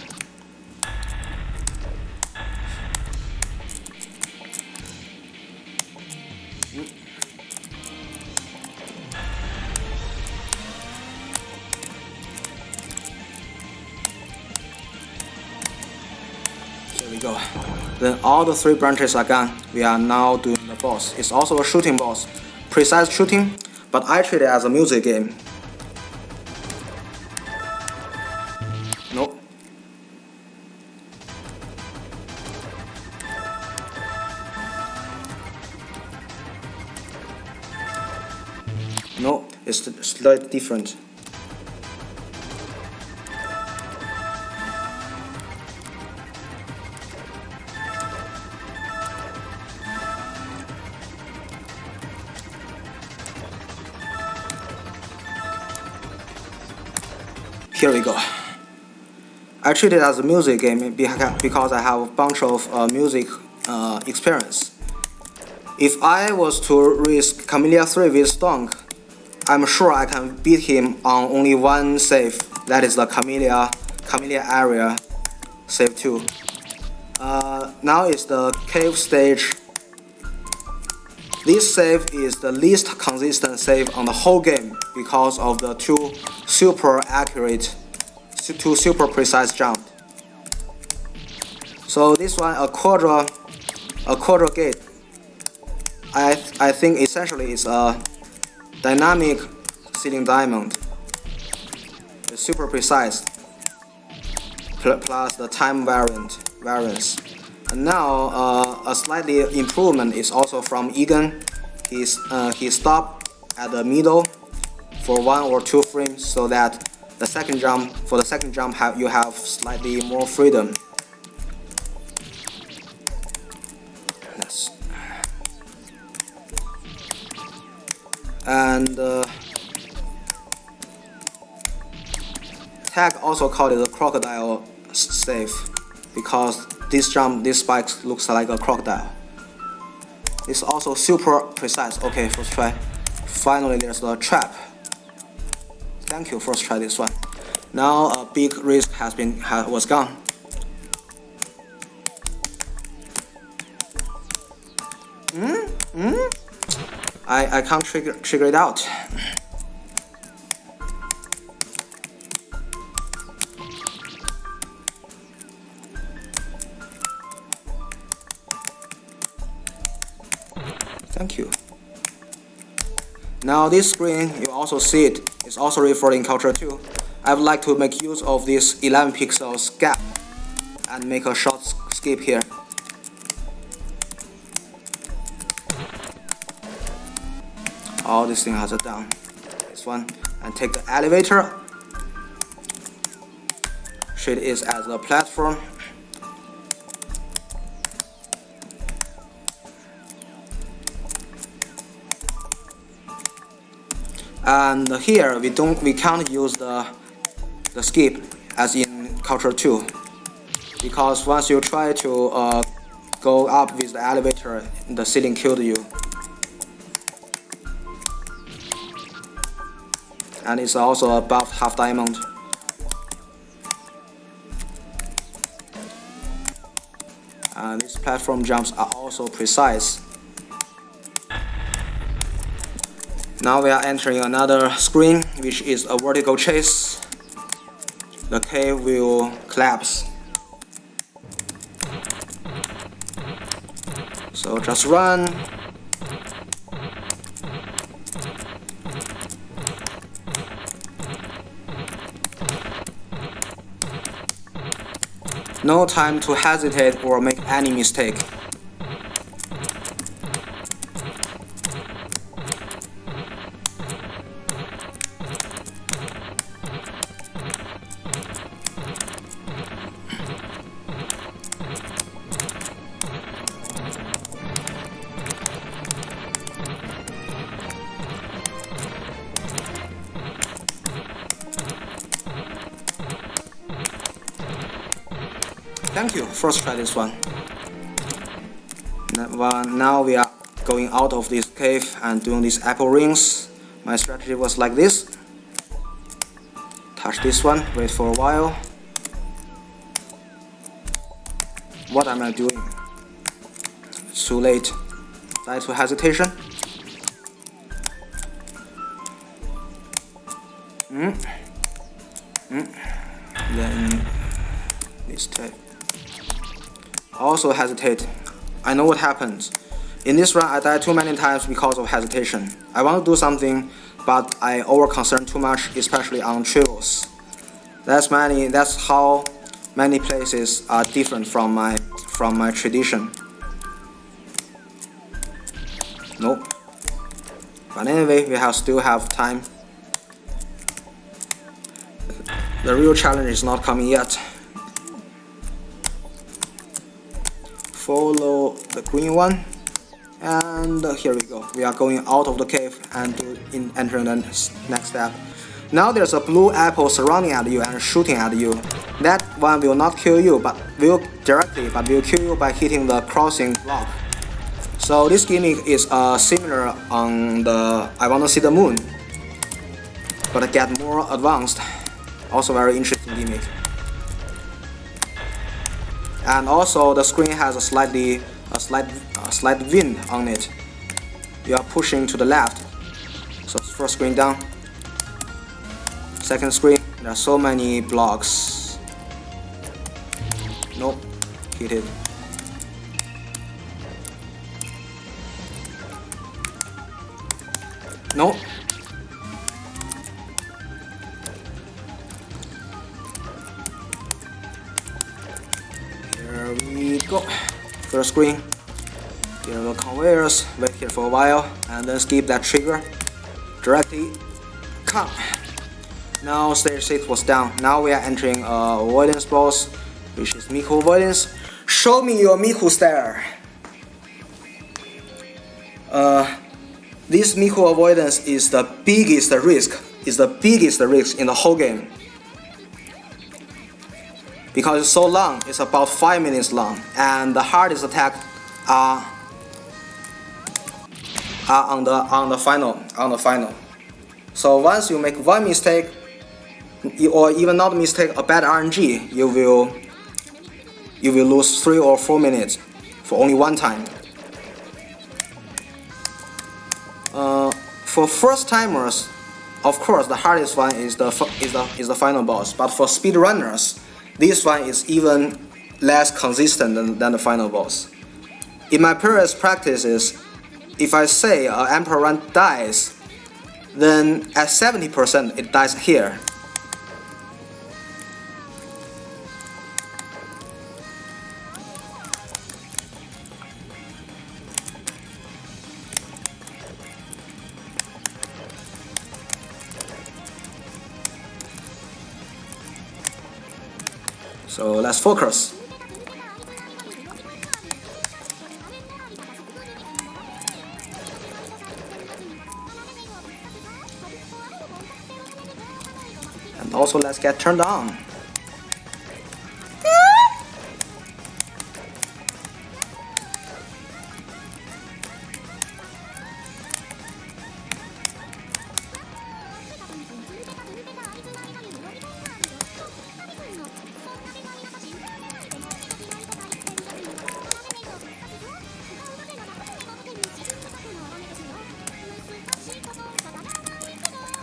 There we go. Then all the 3 branches are gone. We are now doing the boss. It's also a shooting boss. Precise shooting, but I treat it as a music game. Nope. No, it's slightly different. Here we go. I treat it as a music game because I have a bunch of music experience. If I was to risk Camellia 3 with Stonk, I'm sure I can beat him on only one save, that is the Camellia area, save 2. Now is the cave stage. This save is the least consistent save on the whole game because of the two super precise jump. So this one, a quarter gate, I think essentially is a dynamic ceiling diamond. It's super precise, plus the time variance. And now a slightly improvement is also from Egan. He stopped at the middle for 1 or 2 frames so that the second jump you have slightly more freedom. Yes. And Tag also called it a crocodile save because this spike looks like a crocodile. It's also super precise. Okay, first try. Finally, there's the trap. Thank you, first try this one. Now a big risk was gone. I can't trigger it out. Thank you. Now this screen, you also see it. It's also referred in Culture 2. I would like to make use of this 11 pixels gap and make a short skip here. All this thing has a down. This one, and take the elevator. Treat it as a platform. And here we can't use the skip as in Culture 2 because once you try to go up with the elevator, the ceiling killed you. And it's also above half diamond. And these platform jumps are also precise. Now we are entering another screen, which is a vertical chase. The cave will collapse. So just run. No time to hesitate or make any mistake. Thank you, first try this one. Now we are going out of this cave and doing these apple rings. My strategy was like this. Touch this one, wait for a while. What am I doing? It's too late. Die to hesitation. Then this type. Also hesitate. I know what happens. In this run, I died too many times because of hesitation. I want to do something, but I over-concern too much, especially on trials. That's how many places are different from my tradition. Nope. But anyway, we still have time. The real challenge is not coming yet. Follow the green one. And here we go. We are going out of the cave and entering the next step. Now there's a blue apple surrounding at you and shooting at you. That one will not kill you, but will kill you by hitting the crossing block. So this gimmick is similar on the I Wanna See the Moon, but get more advanced. Also very interesting gimmick. And also the screen has a slight wind on it. You are pushing to the left. So first screen down. Second screen, there are so many blocks. Nope, hit it. Nope. Here we go. First screen. Here are the conveyors. Wait here for a while and then skip that trigger. Directly come. Now stage 6 was down. Now we are entering avoidance boss, which is Miku avoidance. Show me your Miku stare. This Miku avoidance is the biggest risk. In the whole game. Because it's so long, it's about 5 minutes long, and the hardest attack are on the final. So once you make one mistake, or even not a mistake, a bad RNG, you will lose 3 or 4 minutes for only one time. For first timers, of course, the hardest one is the final boss. But for speedrunners, this one is even less consistent than the final boss. In my previous practices, if I say an Emperor run dies, then at 70% it dies here. So let's focus. And also let's get turned on.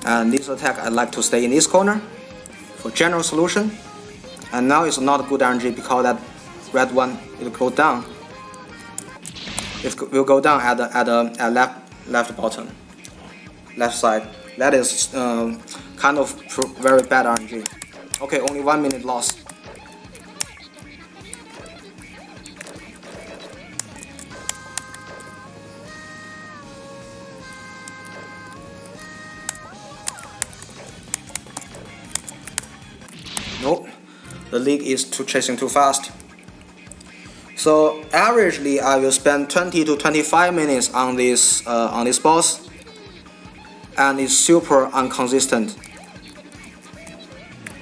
And this attack, I like to stay in this corner for general solution. And now it's not a good RNG because that red one will go down. It will go down at left bottom, left side. That is kind of very bad RNG. Okay, only 1 minute lost. Nope, the league is chasing too fast. So averagely, I will spend 20 to 25 minutes on this boss, and it's super inconsistent.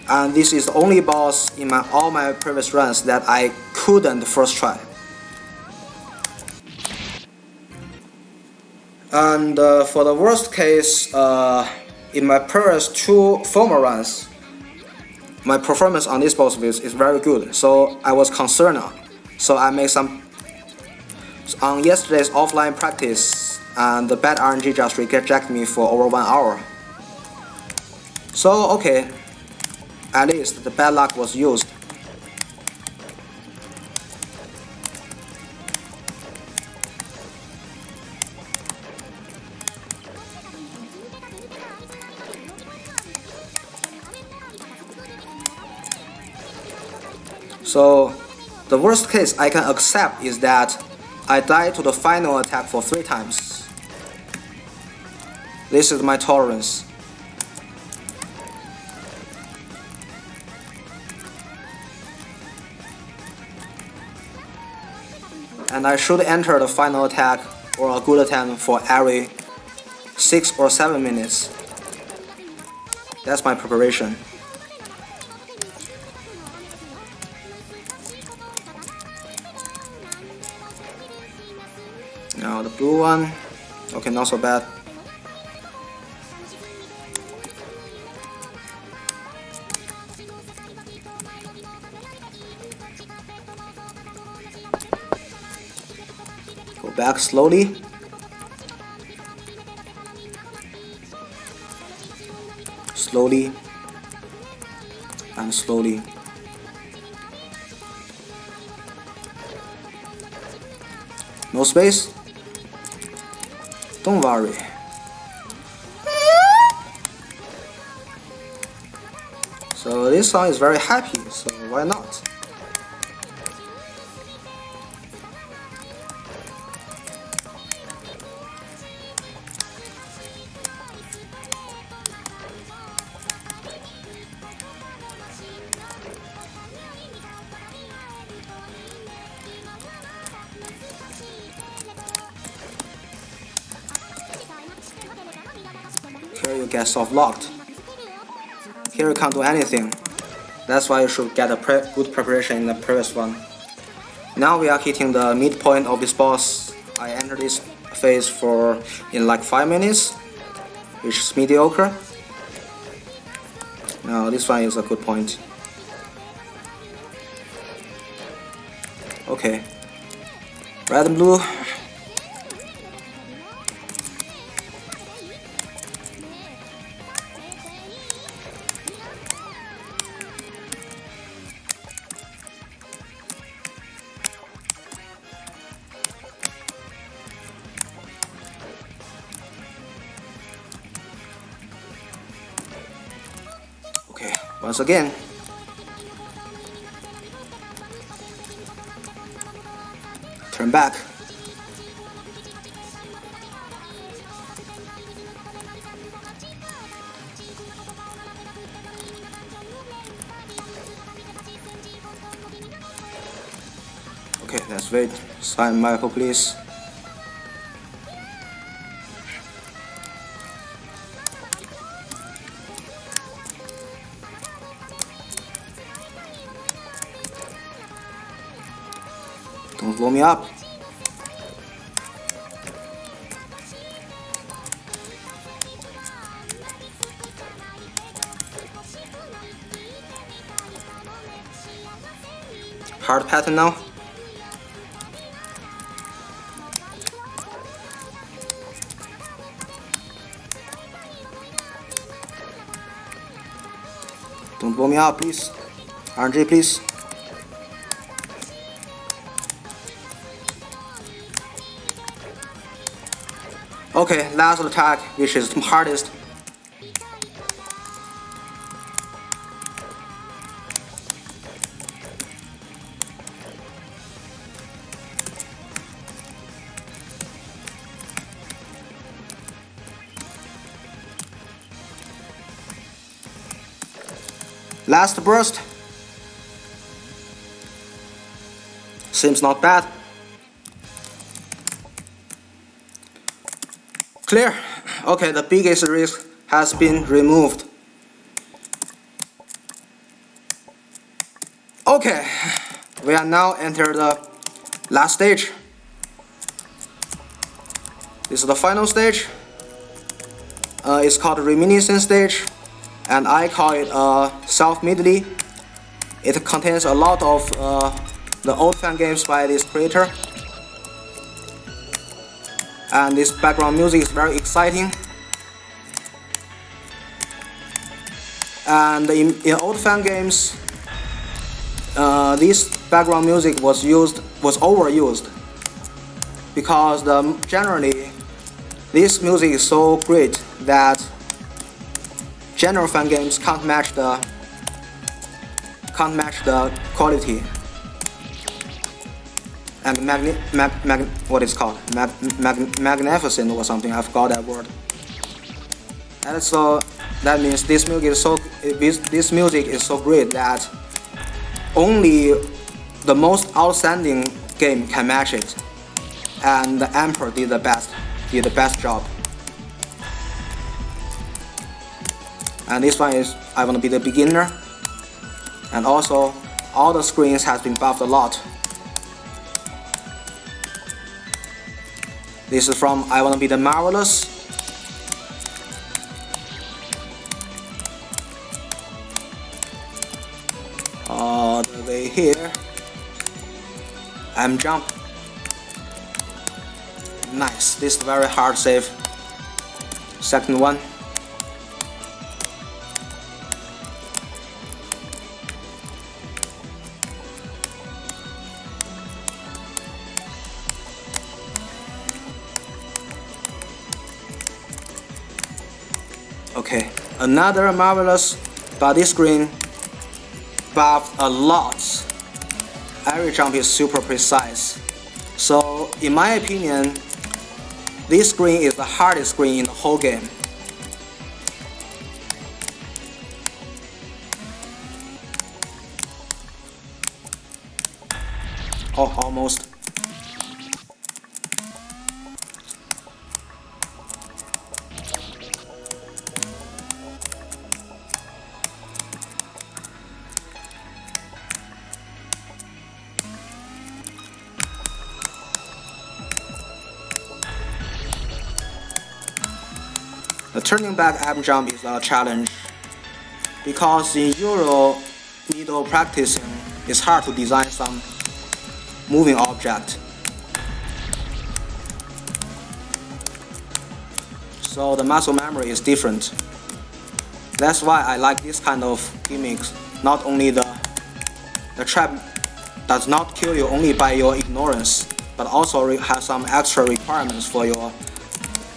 And this is the only boss in all my previous runs that I couldn't first try. And for the worst case, in my previous 2 former runs, my performance on this boss is very good, so I was concerned. So I made some on yesterday's offline practice, and the bad RNG just rejected me for over 1 hour. So okay, at least the bad luck was used. So the worst case I can accept is that I die to the final attack for 3 times. This is my tolerance. And I should enter the final attack or a good attempt for every 6 or 7 minutes. That's my preparation. Now the blue one, okay, not so bad. Go back slowly. Slowly and slowly. No space? Don't worry. So this song is very happy, so why not? Here you get soft locked. Here you can't do anything. That's why you should get a good preparation in the previous one. Now we are hitting the midpoint of this boss. I enter this phase in like 5 minutes, which is mediocre. Now this one is a good point. Okay. Red and blue. Okay, once again. Turn back. Okay, let's wait. Sign Michael, please. Don't blow me up. Hard pattern now. Don't blow me up, please. RNG, please. Okay, last attack, which is the hardest. Last burst. Seems not bad. Clear. Okay, the biggest risk has been removed. Okay, we are now entered the last stage. This is the final stage. It's called reminiscence stage, and I call it self-medley. It contains a lot of the old fan games by this creator. And this background music is very exciting. And in old fan games, this background music was overused because generally this music is so great that general fan games can't match the quality. and what is called magnificent or something. I forgot that word. And so that means this music is so great that only the most outstanding game can match it, and the Emperor did the best job. And this one is I want to be the beginner, and also all the screens has been buffed a lot. This is from I want to be the marvelous. All the way here. I'm jump. Nice. This is very hard save. Second one. Okay, another marvelous, but this screen buffed a lot. Every jump is super precise. So in my opinion, this screen is the hardest screen in the whole game. Oh, almost. The turning back ab jump is a challenge because in Euro needle practicing it's hard to design some moving object. So the muscle memory is different. That's why I like this kind of gimmicks. Not only the trap does not kill you only by your ignorance, but also has some extra requirements for your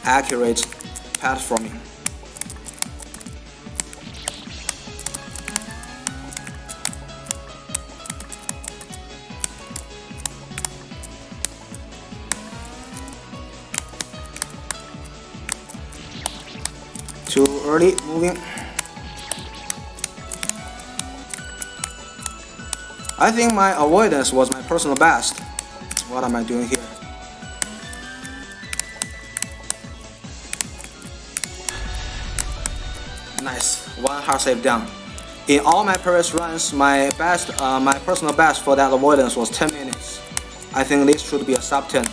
accurate platforming. Too early moving. I think my avoidance was my personal best. What am I doing here? Nice, one hard save down. In all my previous runs, my personal best for that avoidance was 10 minutes. I think this should be a sub 10.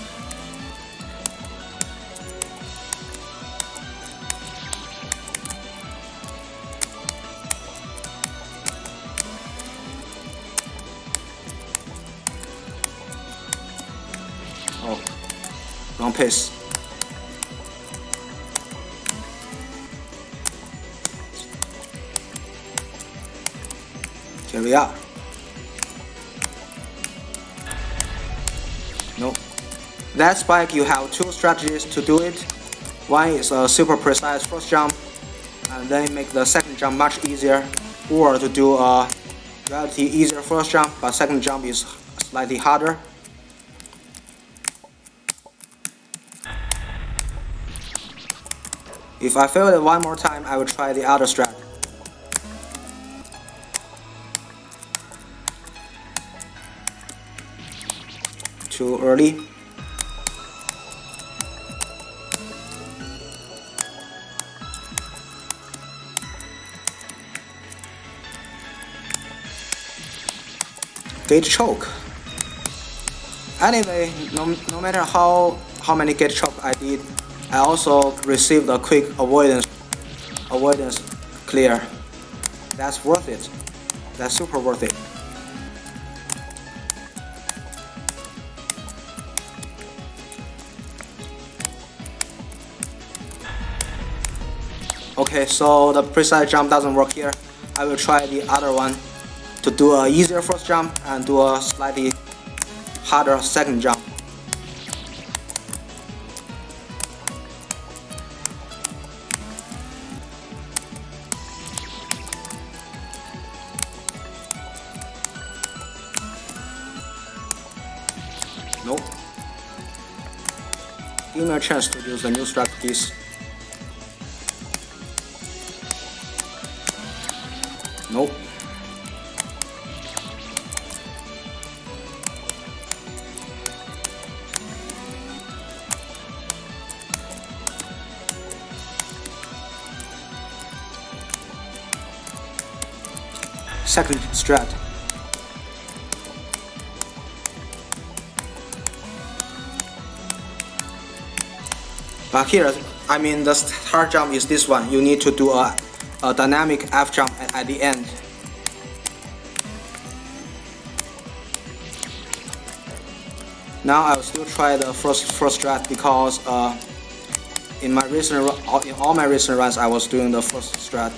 Oh, wrong pace. Here we are. Nope. That spike, you have two strategies to do it. One is a super precise first jump, and then make the second jump much easier, or to do a relatively easier first jump, but second jump is slightly harder. If I fail it one more time, I will try the other strat. Too early. Gate choke. Anyway, no matter how many gate choke I did, I also received a quick avoidance clear. That's worth it. That's super worth it. Okay, so the precise jump doesn't work here. I will try the other one to do a easier first jump and do a slightly harder second jump. Nope. Give me a chance to use the new strat, please. Nope. Second strat. But here, I mean, the hard jump is this one. You need to do a dynamic F jump at the end. Now I will still try the first strat because in all my recent runs I was doing the first strat.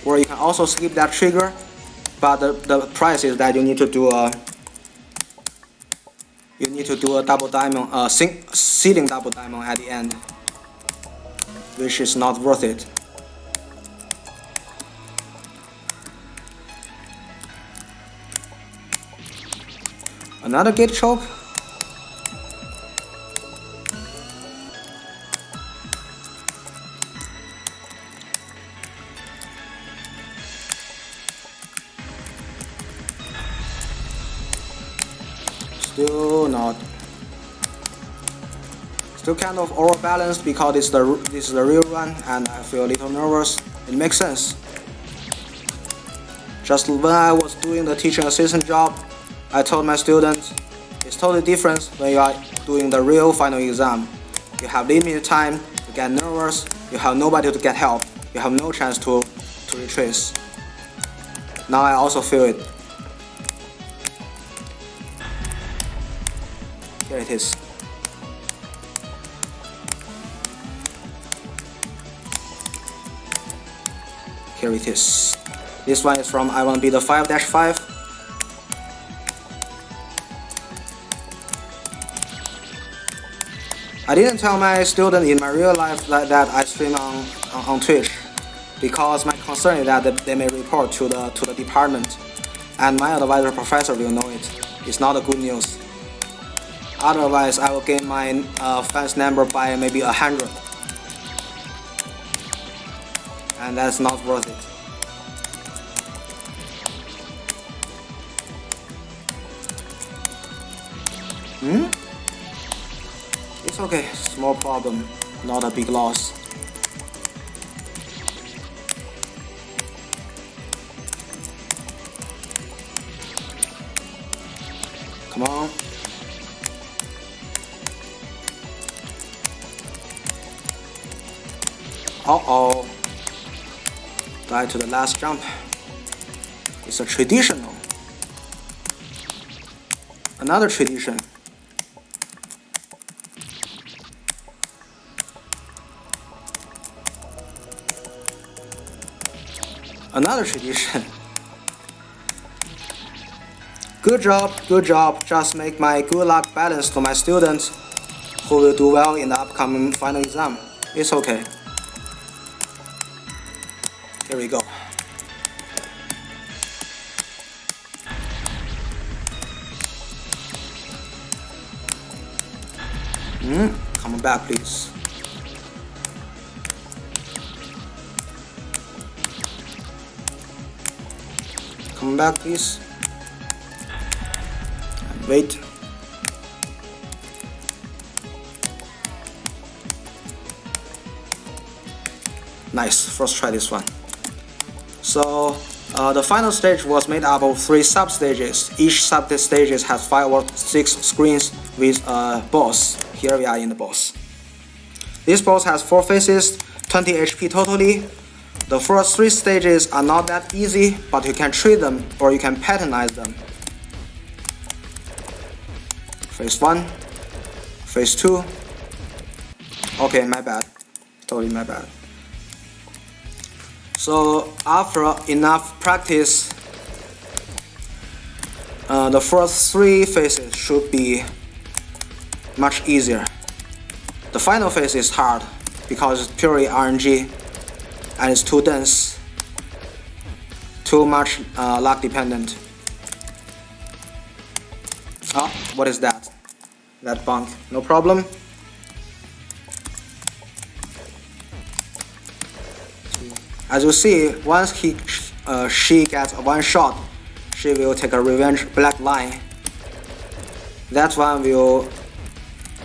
Or you can also skip that trigger, but the price is that you need to do a double diamond, sealing double diamond at the end, which is not worth it. Another gate choke. Still kind of overbalanced because this is the real run and I feel a little nervous. It makes sense. Just when I was doing the teaching assistant job, I told my students it's totally different when you are doing the real final exam. You have limited time, you get nervous, you have nobody to get help, you have no chance to retrace. Now I also feel it. Here it is. Here it is. This one is from I Want to Be the 5-5. I didn't tell my student in my real life that I stream on Twitch because my concern is that they may report to the department, and my advisor professor will know it. It's not a good news. Otherwise, I will gain my fans number by maybe 100, and that's not worth it. It's okay, small problem, not a big loss. Come on. Uh-oh. Die to the last jump. It's a traditional. Another tradition. Another tradition. Good job, good job. Just make my good luck balance to my students who will do well in the upcoming final exam. It's okay. Here we go. Come back, please. Come back, please. And wait. Nice. First try this one. So the final stage was made up of 3 sub-stages. Each sub-stage has 5 or 6 screens with a boss. Here we are in the boss. This boss has 4 phases, 20 HP totally. The first 3 stages are not that easy, but you can treat them or you can patternize them. Phase 1, Phase 2. Okay, my bad. Totally my bad. So after enough practice, the first 3 phases should be much easier. The final phase is hard because it's purely RNG and it's too dense, too much luck dependent. Ah, what is that? That bunk. No problem. As you see, once she gets one shot, she will take a revenge black line. That one will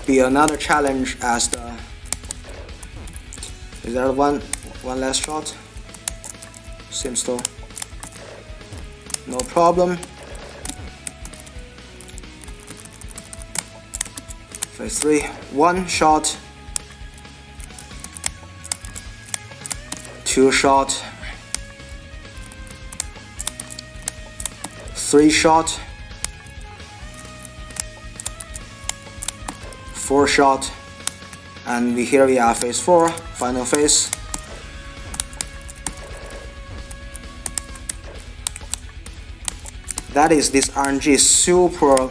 be another challenge as the... Is there one last shot? Seems so. No problem. Phase 3, one shot. Two shot. Three shot. Four shot. And here we are phase 4, final phase. That is this RNG super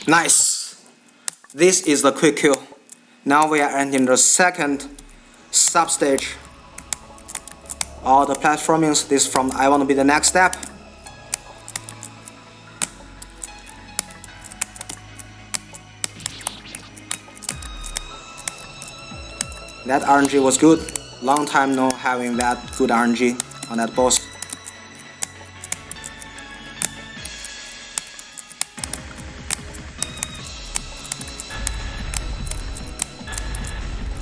nice. This is the quick kill. Now we are entering the second substage. All the platformings, this from I want to be the next step. That RNG was good. Long time no having that good RNG on that boss.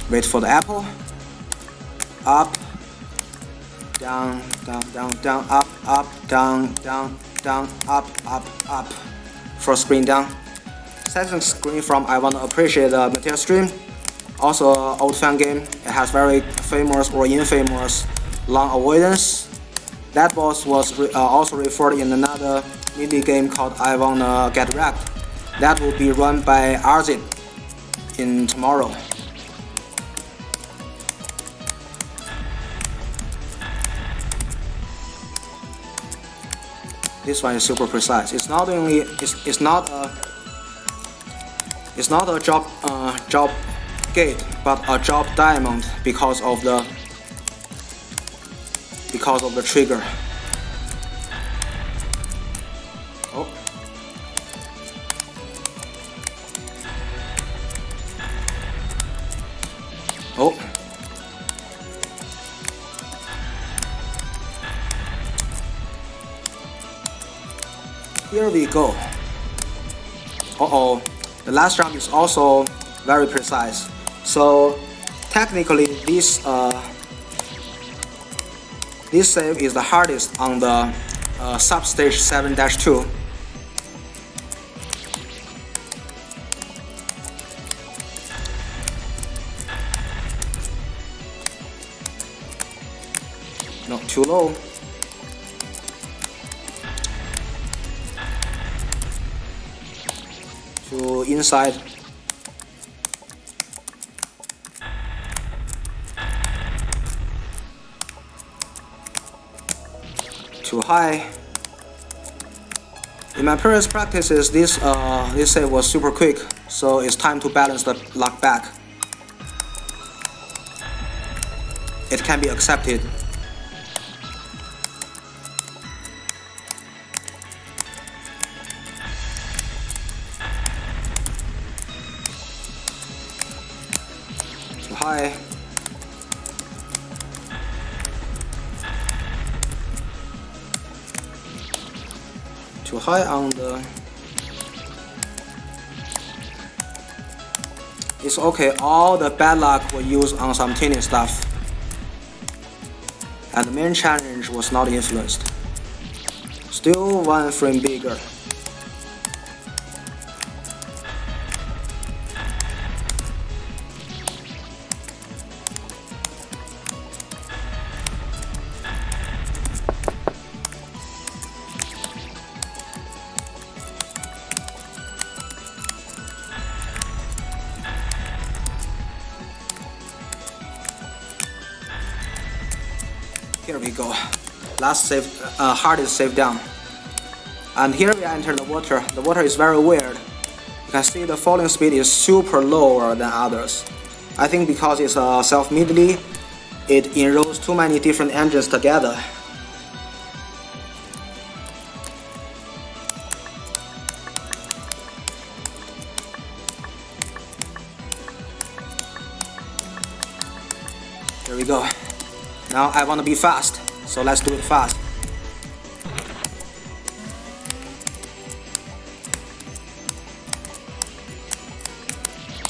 Wait for the apple. Up, down, down, down, down, up, up, down, down, down, up, up, up. First screen down. Second screen from I want to appreciate the material stream. Also old fan game. It has very famous or infamous long avoidance. That boss was also referred in another mini game called I Wanna Get Wrecked. That will be run by Arzit in tomorrow. This one is super precise. It's not only it's not a job gate, but a job diamond because of the trigger. Oh. Oh. Here we go. Uh-oh. The last jump is also very precise. So technically this save is the hardest on the substage 7-2. No, too low. Too inside. Too high. In my previous practices, this save was super quick, so it's time to balance the luck back. It can be accepted. Too high. Too high on the... It's okay, all the bad luck were used on some tiny stuff. And the main challenge was not influenced. Still one frame bigger. Here we go. Last save, hardest save down. And here we enter the water. The water is very weird. You can see the falling speed is super lower than others. I think because it's self-medley, it enrolls too many different engines together. There we go. Now I want to be fast, so let's do it fast.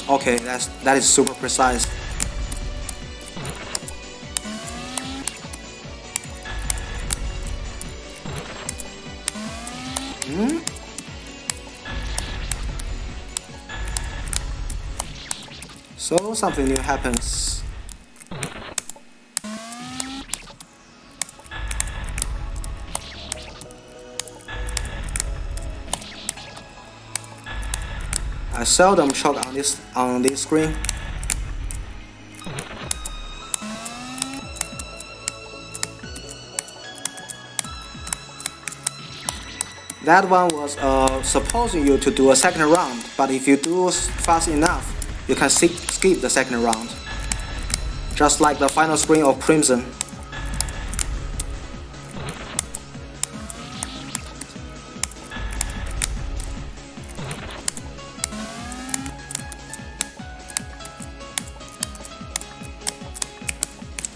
Okay, that is super precise. So something new happens. I seldom choke on this screen. That one was supposing you to do a second round, but if you do fast enough, you can skip the second round. Just like the final screen of Crimson.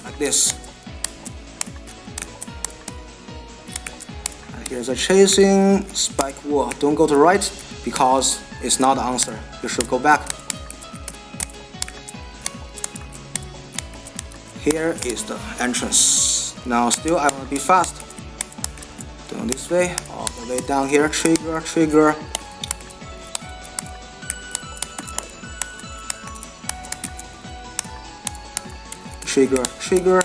Like this. And here's a chasing spike wall. Don't go to right because it's not the answer. You should go back. Here is the entrance. Now still I want to be fast. Doing this way, all the way down here, trigger, trigger. Trigger, trigger.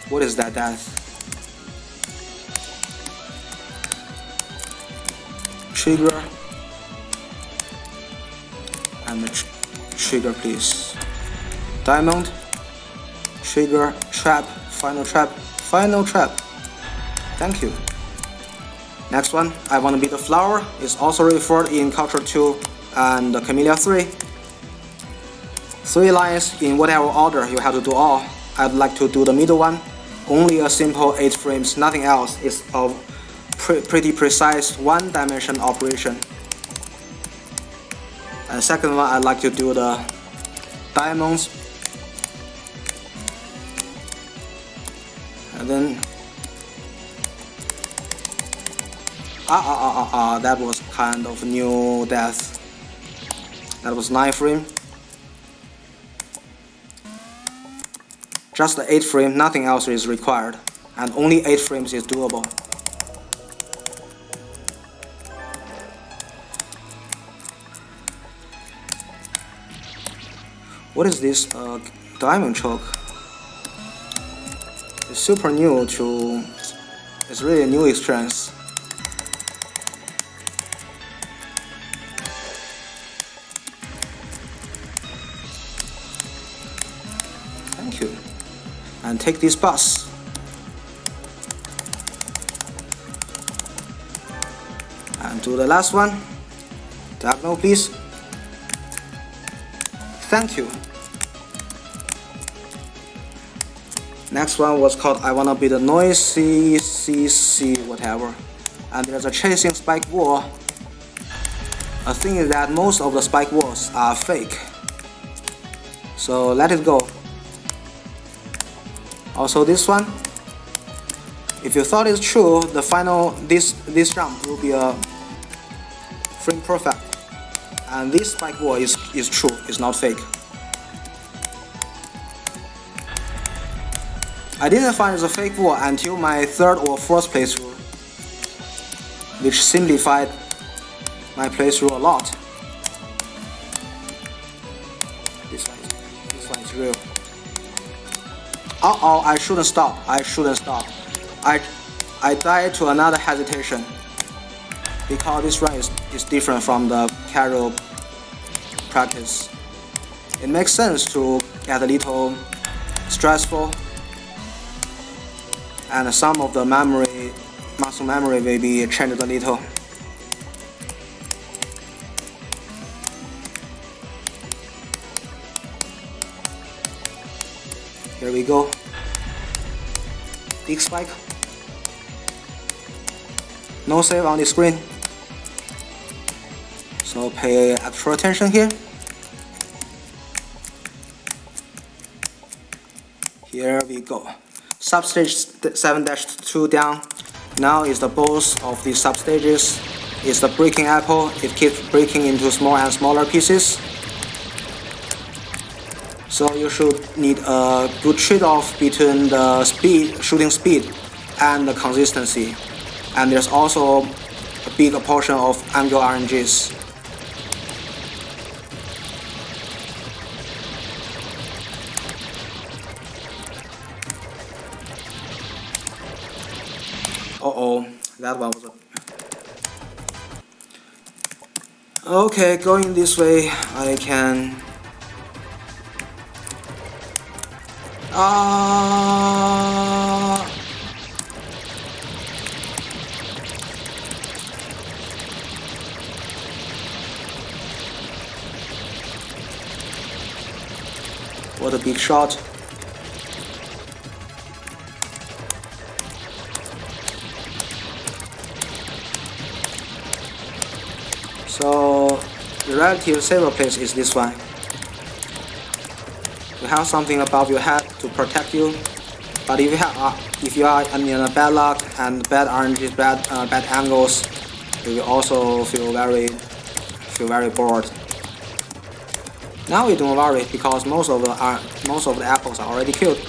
What is that? Trigger. And trigger please. Diamond, trigger, trap, final trap, final trap. Thank you. Next one, I want to be the flower, is also referred in Culture 2 and Camellia 3. 3 lines in whatever order, you have to do all. I'd like to do the middle one. Only a simple 8 frames, nothing else. It's a pretty precise one-dimension operation. And second one, I'd like to do the diamonds. And then that was kind of new death. That was 9 frame. Just the 8 frame, nothing else is required, and only 8 frames is doable. What is this diamond choke? It's super new to. It's really a new experience. Thank you. And take this bus. And do the last one. Diagonal, please. Thank you. Next one was called I Wanna Be the Noisy CC whatever. And there's a chasing spike wall. The thing is that most of the spike walls are fake. So let it go. Also this one, if you thought it's true, the final this jump will be a frame perfect. And this spike wall is true, it's not fake. I didn't find it's a fake wall until my 3rd or 4th playthrough, which simplified my playthrough a lot. This one is real. Uh-oh, I shouldn't stop. I died to another hesitation because this run is different from the casual practice. It makes sense to get a little stressful, and some of the muscle memory will be changed a little. Here we go. Big spike. No save on the screen. So pay extra attention here. Here we go. Substage 7-2 down. Now is the boss of the substages. It's the breaking apple. It keeps breaking into smaller and smaller pieces. So you should need a good trade-off between the shooting speed, and the consistency. And there's also a big portion of angle RNGs. That one was okay, going this way, I can... What a big shot. So the relative safer place is this one. You have something above your head to protect you, but if you are in bad luck and bad RNG, bad angles, you will also feel very bored. Now we don't worry because most of the apples are already killed.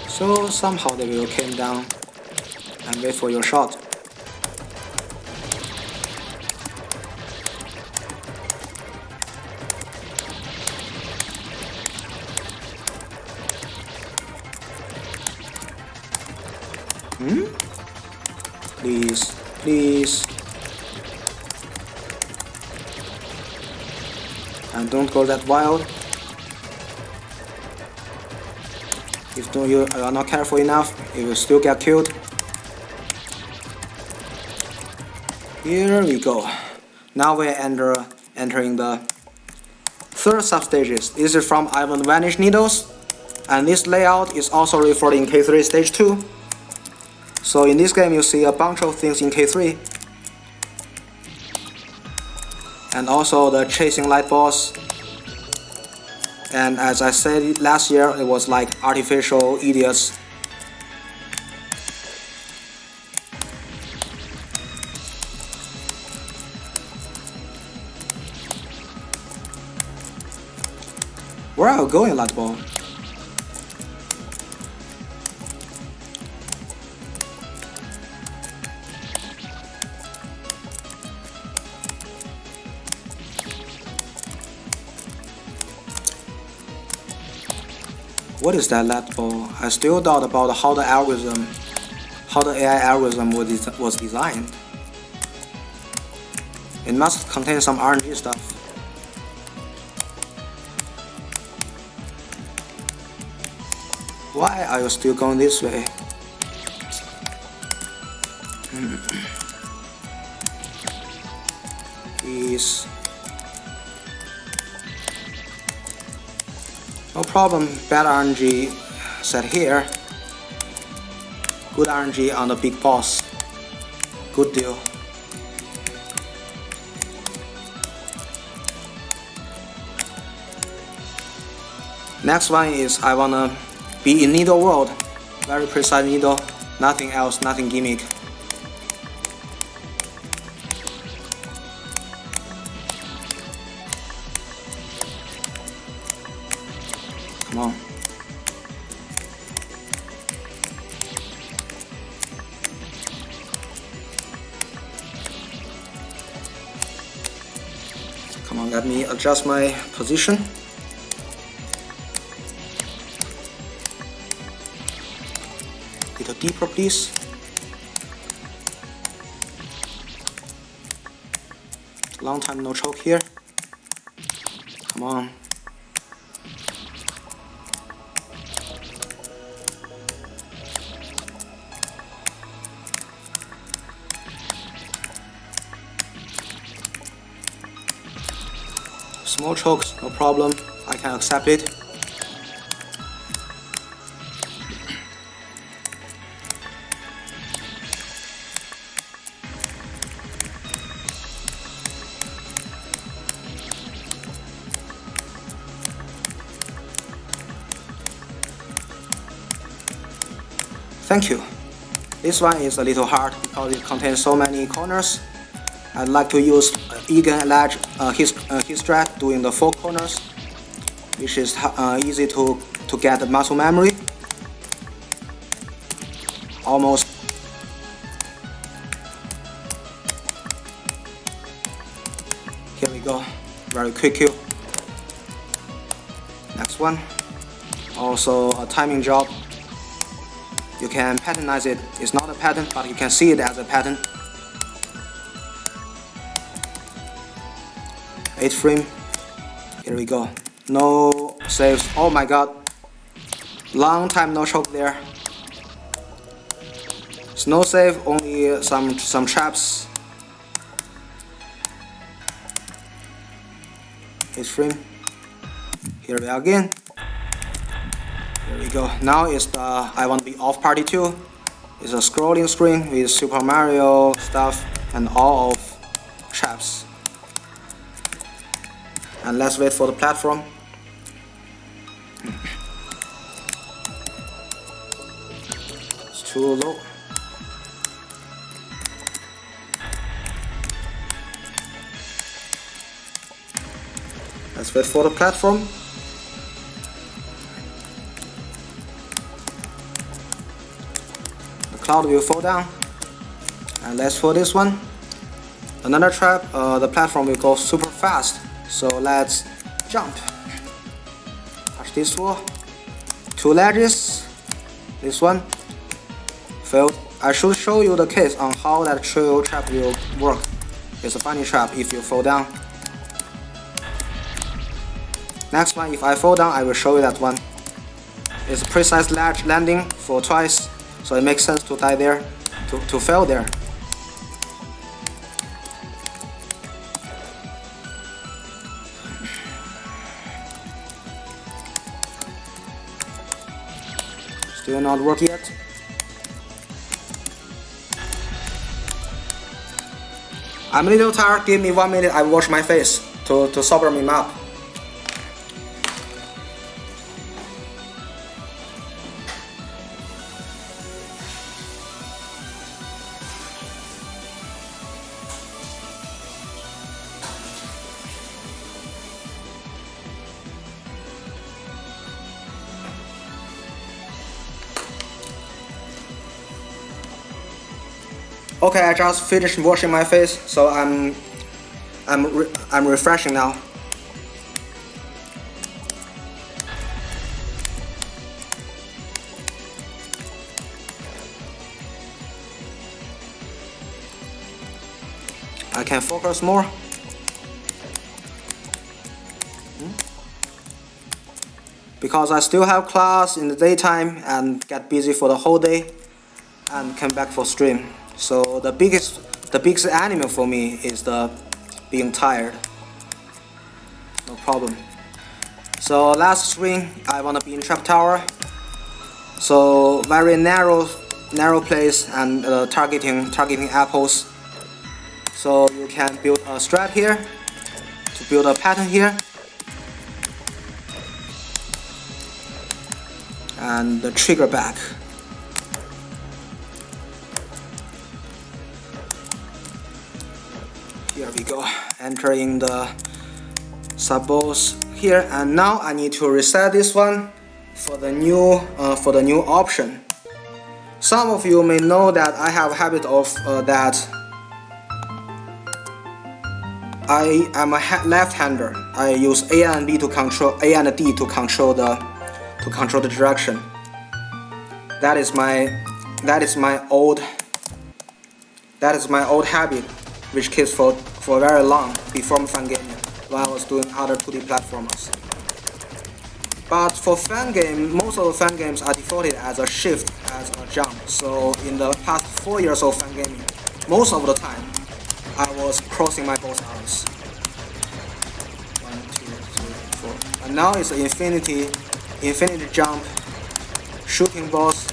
So somehow they will come down and wait for your shot. Please, please. And don't go that wild. If you are not careful enough, you will still get killed. Here we go. Now we are entering the third substages. This is from Ivan Vanish Needles, and this layout is also referred in K3 Stage 2. So in this game you see a bunch of things in K3. And also the chasing light boss. And as I said last year, it was like artificial idiots. Where are you going, light ball? What is that light ball? I still doubt about how the AI algorithm was designed. It must contain some RNG stuff. Why are you still going this way? Please. No problem, bad RNG set here. Good RNG on the big boss. Good deal. Next one is I wanna be in needle world. Very precise needle, nothing else, nothing gimmick. Come on. Come on, let me adjust my position. Little deeper, please. Long time no choke here. Come on. Small chokes, no problem. I can accept it. Thank you. This one is a little hard because it contains so many corners. I'd like to use Egan Ledge his strat doing the 4 corners, which is easy to get muscle memory. Almost. Here we go. Very quick kill. Next one. Also a timing job. You can patternize it. It's not a pattern, but you can see it as a pattern. 8 frame. Here we go. No saves. Oh my god. Long time no choke there. It's no save, only some traps. 8 frame. Here we are again. There we go. Now is the I want to be off party 2. It's a scrolling screen with Super Mario stuff and all of traps. And let's wait for the platform. It's too low. Let's wait for the platform. Cloud will fall down, and let's for this one. Another trap. The platform will go super fast, so let's jump. Touch this wall. 2 ledges. This one failed. I should show you the case on how that trail trap will work. It's a funny trap if you fall down. Next one, if I fall down, I will show you that one. It's a precise ledge landing for twice. So it makes sense to die there, to fail there. Still not work yet. I'm a little tired, give me 1 minute, I wash my face to sober me up. Okay, I just finished washing my face, so I'm refreshing now. I can focus more. Because I still have class in the daytime and get busy for the whole day and come back for stream. So the biggest enemy for me is the being tired. No problem. So last swing, I wanna be in trap tower. So very narrow place and targeting apples. So you can build a strat here to build a pattern here. And the trigger back. Here we go, entering the sub-boss here, and now I need to reset this one for the new option. Some of you may know that I have a habit of that I am a left-hander. I use A and D to control the direction. That is my old habit, which keeps for very long before Fangame, while I was doing other 2D platformers. But for Fangame, most of the Fangames are defaulted as a shift, as a jump. So in the past 4 years of Fangame, most of the time I was crossing my both arms. 1, 2, Now it's infinity jump, shooting balls.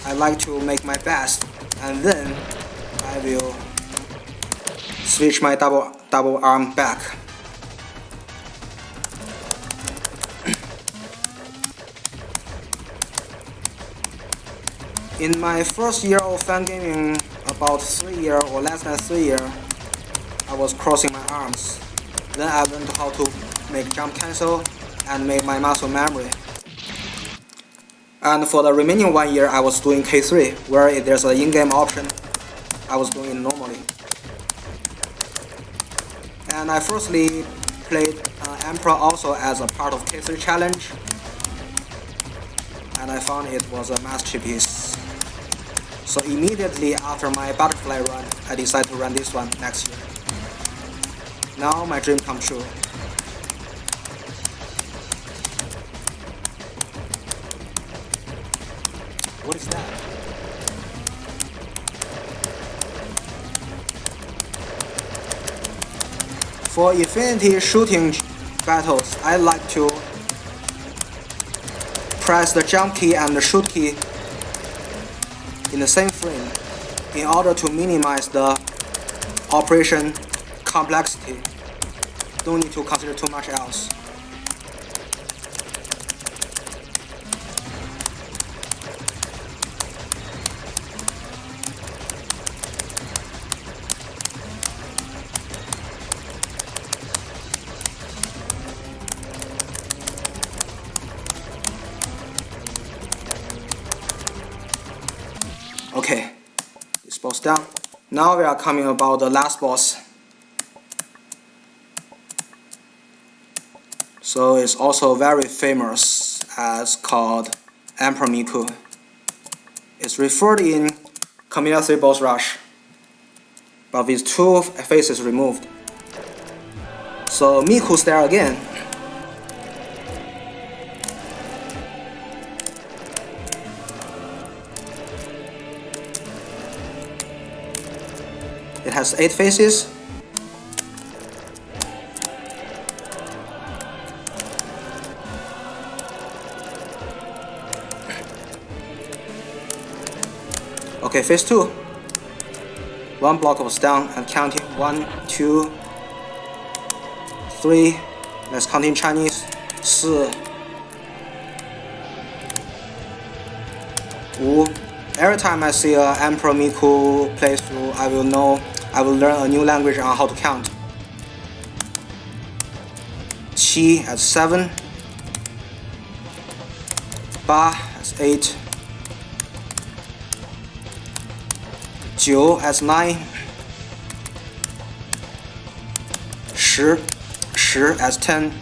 I like to make my best, and then I will switch my double arm back. In my first year of fangaming, about 3 years or less than 3 years, I was crossing my arms. Then I learned how to make jump cancel and make my muscle memory. And for the remaining 1 year, I was doing K3, where if there's an in-game option, I was doing it normally. And I firstly played Emperor also as a part of K3 challenge, and I found it was a masterpiece. So immediately after my butterfly run, I decided to run this one next year. Now my dream come true. What is that? For infinity shooting battles, I like to press the jump key and the shoot key in the same frame in order to minimize the operation complexity. Don't need to consider too much else. Okay, this boss down. Now we are coming about the last boss. So it's also very famous as called Emperor Miku. It's referred in Camilla 3 boss rush, but with 2 faces removed. So Miku's there again. It has 8 faces. Okay, phase 2. 1 block was down and counting 1, 2, 3. Let's count in Chinese. 4, 5. Every time I see a Emperor Miku playthrough, I will learn a new language on how to count. 7 at 7. 8 at 8. 9 at 9. 10 at 10.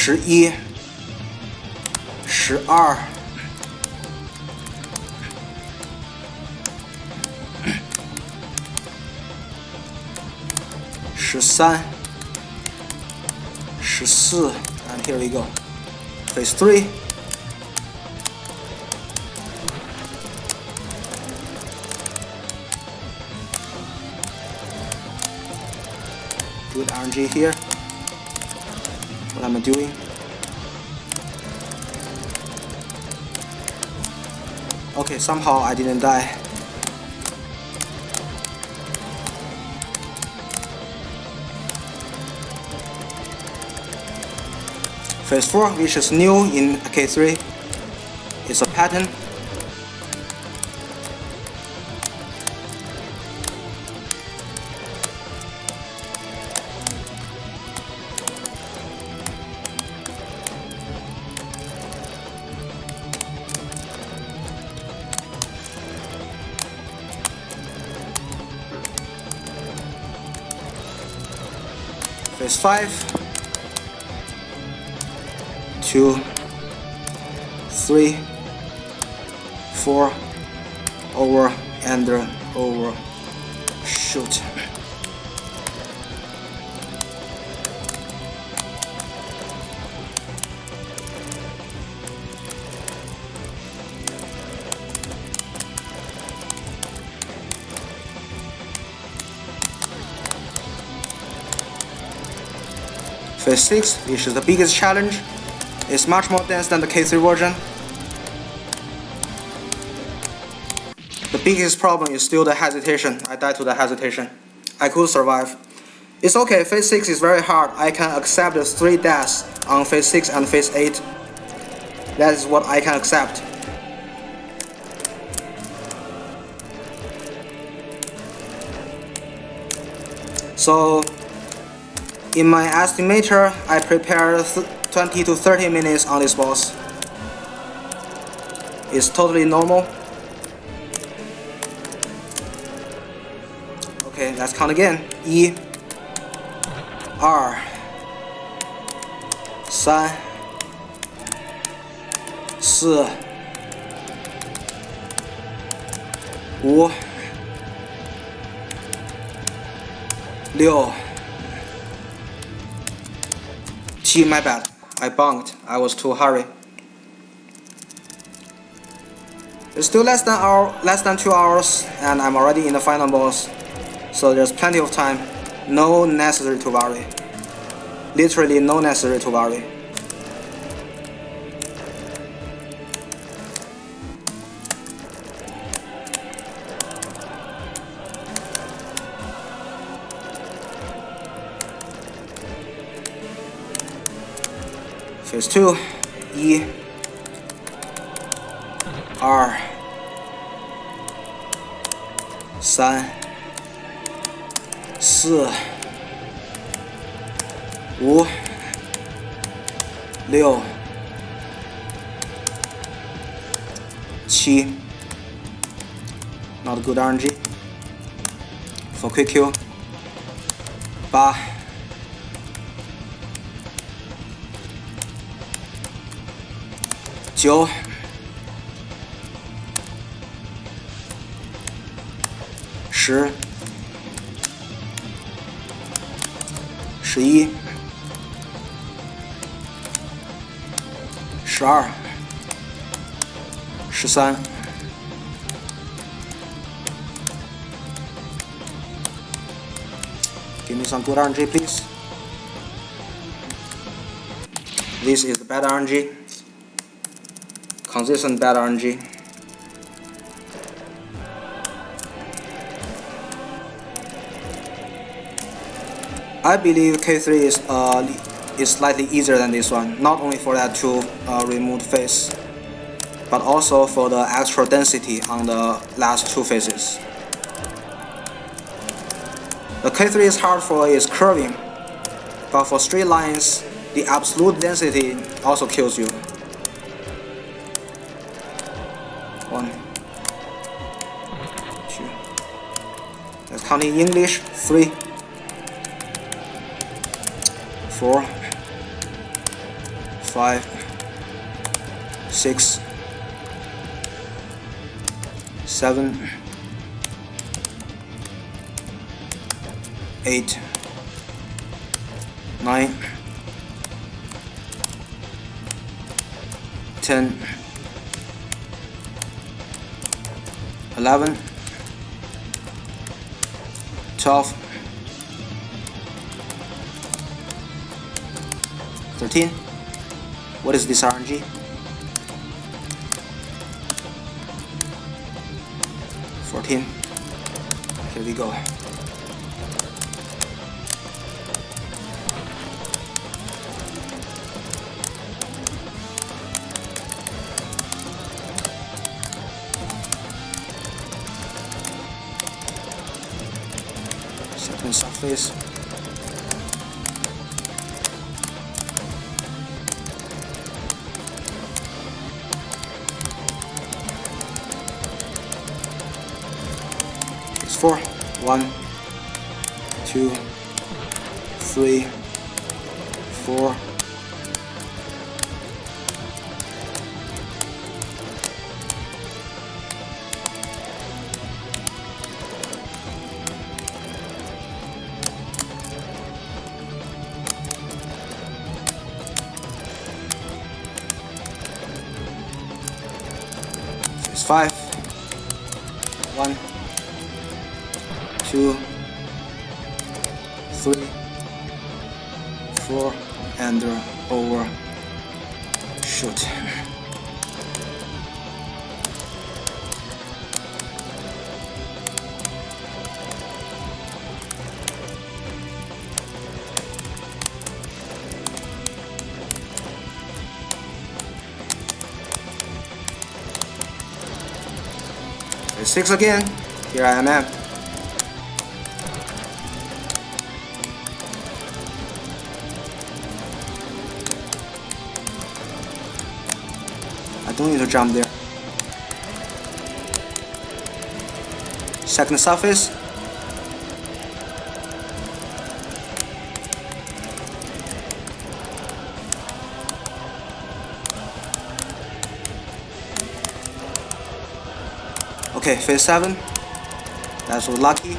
11. 12. 13, 14, and here we go. Phase 3. Good RNG here. What am I doing? Okay, somehow I didn't die. Phase 4, which is new in K3, is a pattern. Phase 5. 2, 3, 4, over and over, shoot. Phase 6, which is the biggest challenge, is much more dense than the K3 version. The biggest problem is still the hesitation. I died to the hesitation. I could survive. It's okay, Phase 6 is very hard. I can accept the 3 deaths on Phase 6 and Phase 8. That is what I can accept. So, in my estimator, I prepared 20 to 30 minutes on this boss. It's totally normal. Okay, let's count again. 1, 2, 3, 4, 5, 6, 7, my bad. I bunked. I was too hurry. It's still less than 2 hours, and I'm already in the final boss. So there's plenty of time. No necessary to worry. Literally no necessary to worry. Phase 2, 1, 2, 3, 4, 5, 6, 7. Not good RNG. For quick kill. 8, 9, 10, 11, 12, 13. Give me some good RNG, please. This is the bad RNG. Consistent bad RNG. I believe K3 is slightly easier than this one, not only for that 2 removed phase, but also for the extra density on the last 2 phases. The K3 is hard for its curving, but for straight lines, the absolute density also kills you. 1, 2. Let's count in English. 3, 4, 5, 6, 7, 8, 9, 10, 11, 12, 13. What is this RNG? 14. Here we go. Second surface. It's 4. 1, 2, 3, 4. It's 5. 1, 2, 3, 4, and over. Shoot. Phase 6 again. Here I am. I don't need to jump there. Second surface. Okay, phase 7. That's lucky.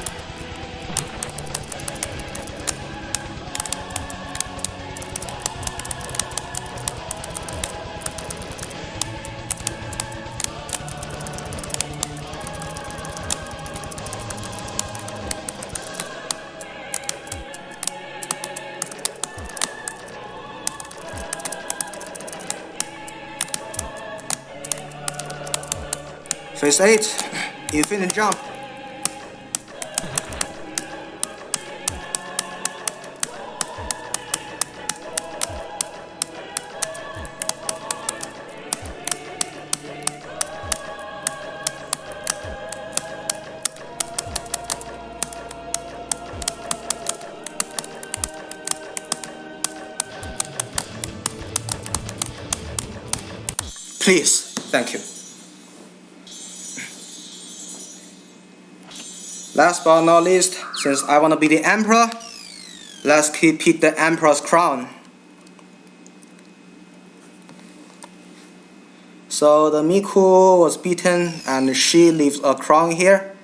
Phase 8, infinite jump. Please, thank you. Last but not least, since I want to be the emperor, let's pick the emperor's crown. So the Miku was beaten and she leaves a crown here.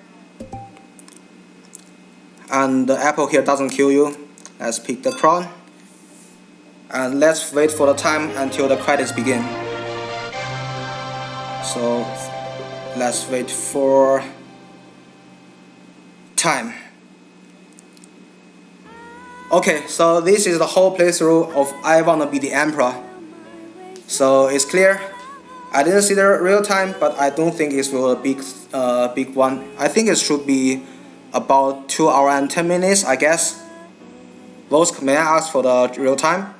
And the apple here doesn't kill you. Let's pick the crown. And let's wait for the time until the credits begin. So let's wait for time. Okay, so this is the whole playthrough of I Wanna Be the Emperor. So it's clear. I didn't see the real time, but I don't think it's a big one. I think it should be about 2 hours and 10 minutes, I guess. Vosk, may I ask for the real time?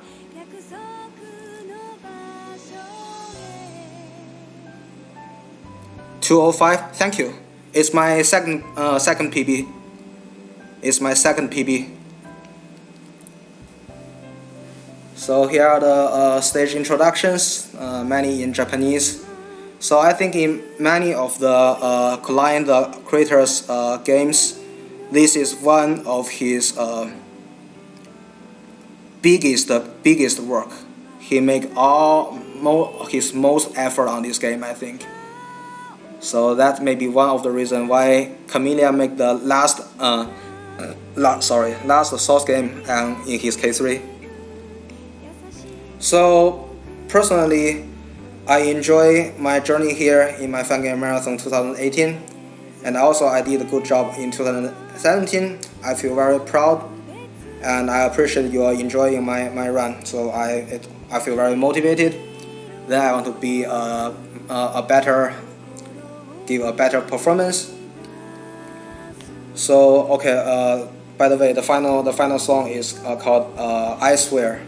$2:05. Thank you. It's my second PB. It's my second PB. So here are the stage introductions, many in Japanese. So I think in many of the client creators' games, this is one of his biggest work. He make his most effort on this game, I think. So that may be one of the reasons why Camellia make the last Source game in his K3. So personally, I enjoy my journey here in my Fangame Marathon 2018, and also I did a good job in 2017. I feel very proud, and I appreciate you are enjoying my run. So I feel very motivated. Then I want to be give a better performance. So okay, by the way, the final song is called I Swear,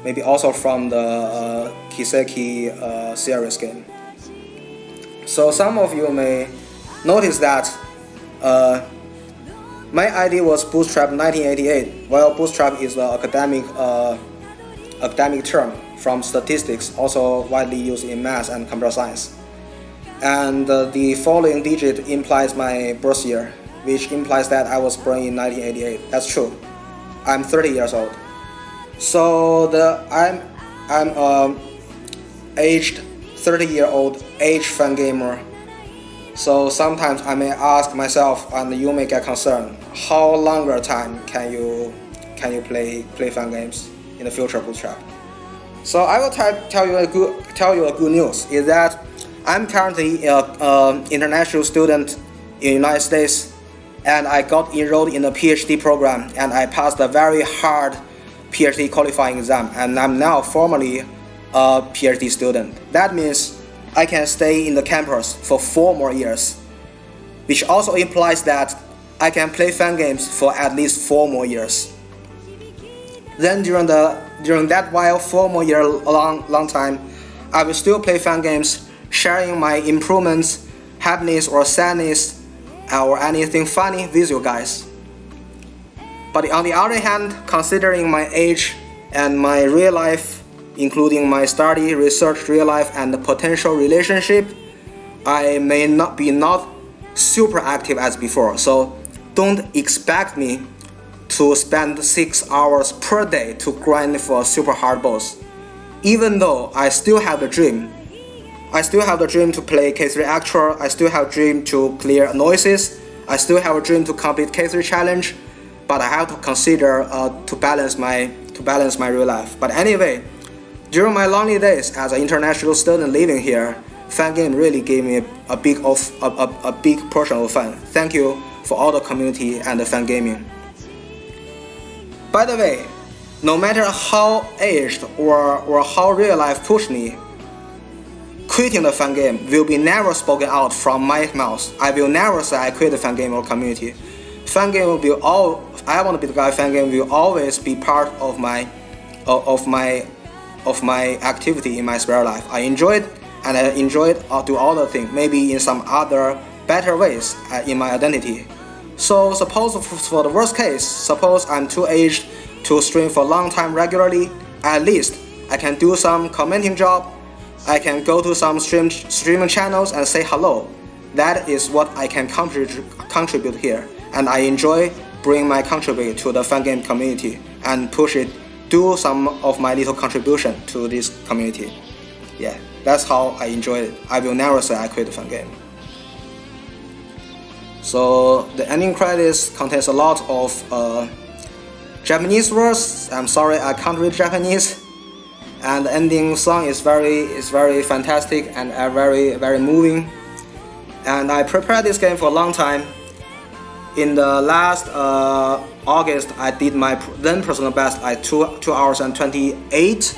maybe also from the Kiseki series game. So some of you may notice that my ID was Bootstrap1988. Well, Bootstrap is the academic term from statistics, also widely used in math and computer science. And the following digit implies my birth year, which implies that I was born in 1988. That's true. I'm 30 years old. So I'm aged 30-year-old age fan gamer. So sometimes I may ask myself, and you may get concerned, how longer time can you play fan games in the future, Bootstrap? So I will tell you a good news is that I'm currently an international student in the United States, and I got enrolled in a PhD program, and I passed a very hard PhD qualifying exam, and I'm now formally a PhD student. That means I can stay in the campus for 4 more years, which also implies that I can play fan games for at least 4 more years. Then during that while 4 more year long time, I will still play fan games, sharing my improvements, happiness or sadness, or anything funny with you guys. But on the other hand, considering my age and my real life, including my study, research, real life, and the potential relationship, I may not be super active as before. So don't expect me to spend 6 hours per day to grind for super hard boss. Even though I still have the dream. I still have the dream to play K3 Actual, I still have a dream to clear noises, I still have a dream to complete K3 challenge, but I have to consider to balance my real life. But anyway, during my lonely days as an international student living here, Fangame really gave me a big portion of fun. Thank you for all the community and the fan gaming. By the way, no matter how aged or how real life pushed me, quitting the fan game will be never spoken out from my mouth. I will never say I quit the fan game or community. Fan game will I want to be the guy. Fan game will always be part of my activity in my spare life. I enjoy it, and I enjoy it do all the things. Maybe in some other better ways in my identity. So suppose for the worst case, suppose I'm too aged to stream for a long time regularly, at least I can do some commenting job, I can go to some streaming channels and say hello. That is what I can contribute here, and I enjoy bring my contribution to the fan game community and do some of my little contribution to this community. Yeah, that's how I enjoy it. I will never say I quit the fan game. So the ending credits contains a lot of Japanese words. I'm sorry I can't read Japanese. And the ending song is very fantastic and very moving. And I prepared this game for a long time. In the last August, I did my then personal best at 2 hours and 28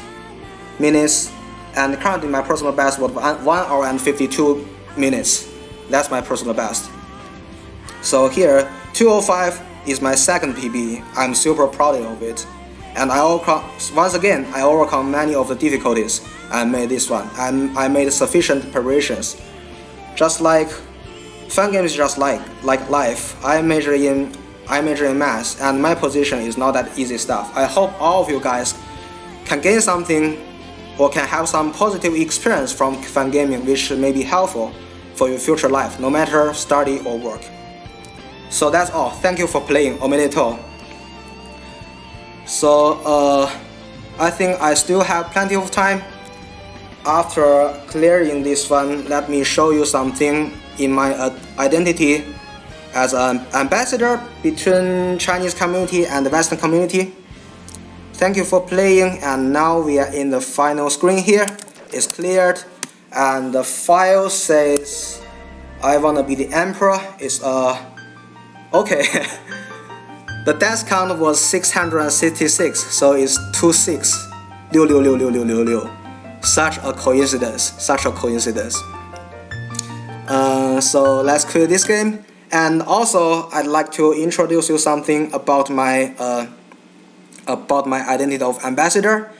minutes, and currently my personal best was 1 hour and 52 minutes. That's my personal best. So here, 205 is my second PB. I'm super proud of it. And once again, I overcome many of the difficulties and made this one. I made sufficient preparations. Just like fan games, just like life. I major in math, and my position is not that easy stuff. I hope all of you guys can gain something or can have some positive experience from fan gaming, which may be helpful for your future life, no matter study or work. So that's all. Thank you for playing. Omedetou. So I think I still have plenty of time. After clearing this one, let me show you something in my identity as an ambassador between Chinese community and the Western community. Thank you for playing, and now we are in the final screen here. It's cleared, and the file says I wanna be the emperor. It's okay. The death count was 666, so it's 26. Such a coincidence. So let's quit this game. And also, I'd like to introduce you something about my identity of ambassador.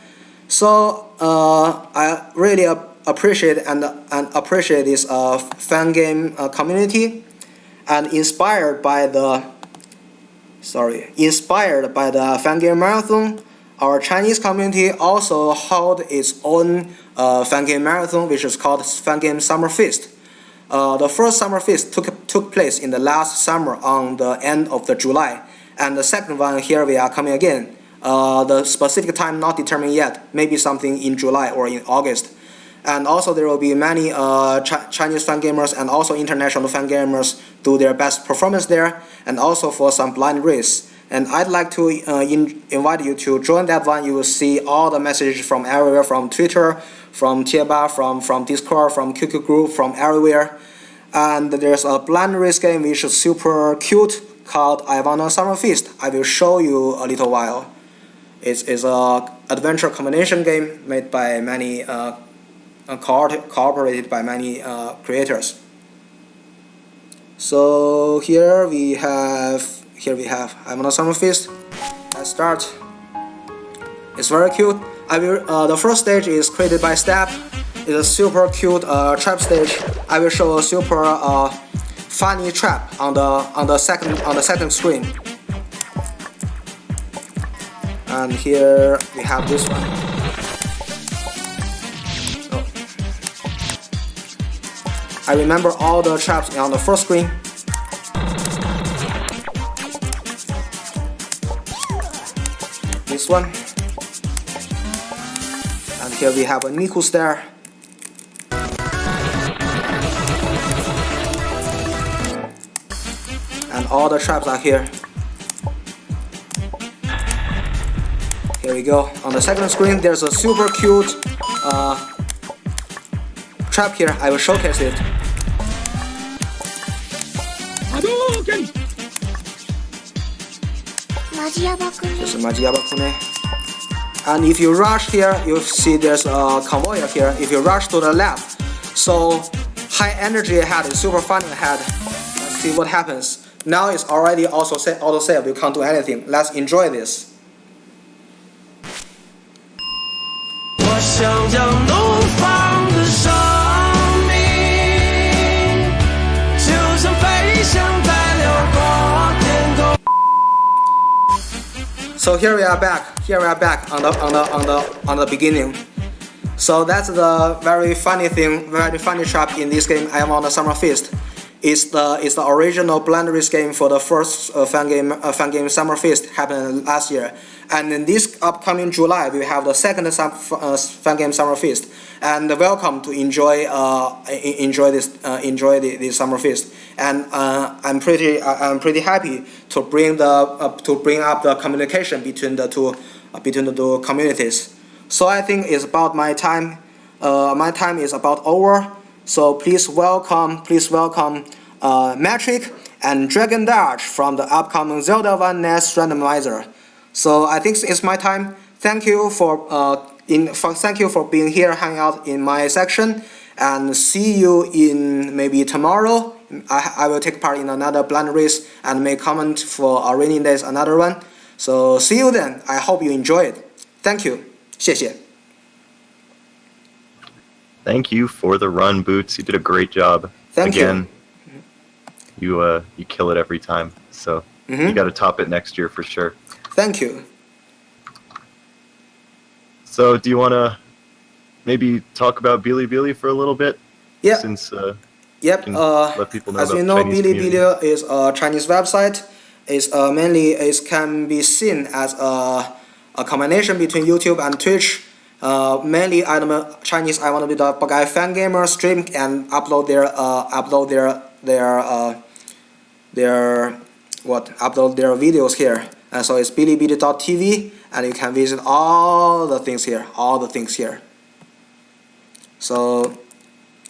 So I really appreciate this fan game community, and inspired by the Fangame Marathon, our Chinese community also held its own Fangame Marathon, which is called Fangame Summer Feast. The first Summer Feast took place in the last summer on the end of the July, and the second one here we are coming again. The specific time not determined yet, maybe something in July or in August. And also there will be many Chinese fan gamers and also international fan gamers do their best performance there, and also for some blind race. And I'd like to invite you to join that one. You will see all the messages from everywhere, from Twitter, from Tieba, from Discord, from QQ group, from everywhere. And there's a blind race game which is super cute called I Wanna Summer Feast. I will show you a little while. It's a adventure combination game made by many cooperated by many creators. So here we have I'm on a summer feast. Let's start. It's very cute. The first stage is created by Step. It's a super cute trap stage. I will show a super funny trap on the second screen. And here we have this one. Oh. I remember all the traps on the first screen. This one. And here we have a Niku stair. And all the traps are here. Here we go. On the second screen, there's a super cute trap here. I will showcase it. This is Majiyabakune. And if you rush here, you see there's a convoy here. If you rush to the left, so high energy ahead is super funny ahead. Let's see what happens. Now it's already auto save. You can't do anything. Let's enjoy this. 我想要怒放的生命，就像飞翔在辽阔天空。 So here we are back. Here we are back on the beginning. So that's the very funny thing, very funny trap in this game. I am on the Summer Feast. It's the original Blenderist game for the first Fangame Summer Feast happened last year. And in this upcoming July, we have the second Fangame Summer Feast. And welcome to enjoy the Summer Feast. And I'm pretty happy to bring up the communication between the two communities. So I think it's about my time. My time is about over. So please welcome Metric and Dragon Dodge from the upcoming Zelda 1 NES randomizer. So I think it's my time. Thank you for being here, hanging out in my section, and see you in maybe tomorrow. I will take part in another blind race and make comment for our rainy days, another one. So see you then. I hope you enjoy it. Thank you. 谢谢. Thank you for the run, Boots. You did a great job. Thank you. You kill it every time. So you got to top it next year for sure. Thank you. So do you want to maybe talk about Bilibili for a little bit? Yeah. Since yep. let people know as about you know, Chinese Bilibili is a Chinese website. It's mainly can be seen as a combination between YouTube and Twitch. Mainly, Chinese. I want to be the guy fan gamer stream and upload their videos here. And so it's bilibili.tv, and you can visit all the things here. So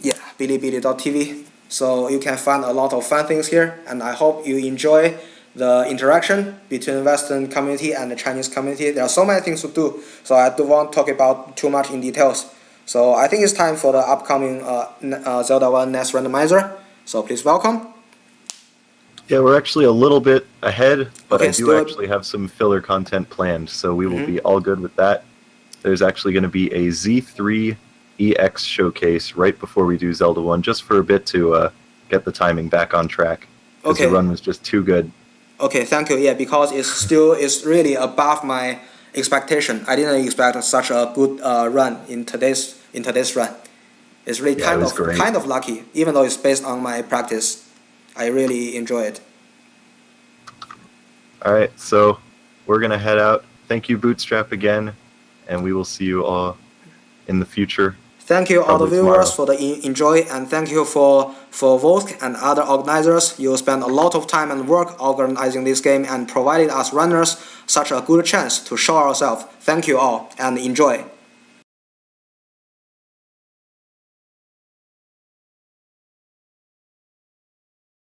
yeah, bilibili.tv. So you can find a lot of fun things here, and I hope you enjoy the interaction between Western community and the Chinese community. There are so many things to do, so I don't want to talk about too much in details. So I think it's time for the upcoming Zelda 1 NES randomizer. So please welcome. Yeah, we're actually a little bit ahead, but Okay, I do actually have some filler content planned, so we will be all good with that. There's actually going to be a Z3 EX showcase right before we do Zelda 1, just for a bit to get the timing back on track, because the run was just too good. Okay, thank you. Yeah, because it's really above my expectation. I didn't expect such a good run in today's run. It's really kind of lucky, even though it's based on my practice. I really enjoy it. All right, so we're gonna head out. Thank you, Bootstrap, again, and we will see you all in the future. Thank you all the viewers tomorrow. for the enjoy, and thank you for Volk and other organizers. You spent a lot of time and work organizing this game and provided us runners such a good chance to show ourselves. Thank you all and enjoy.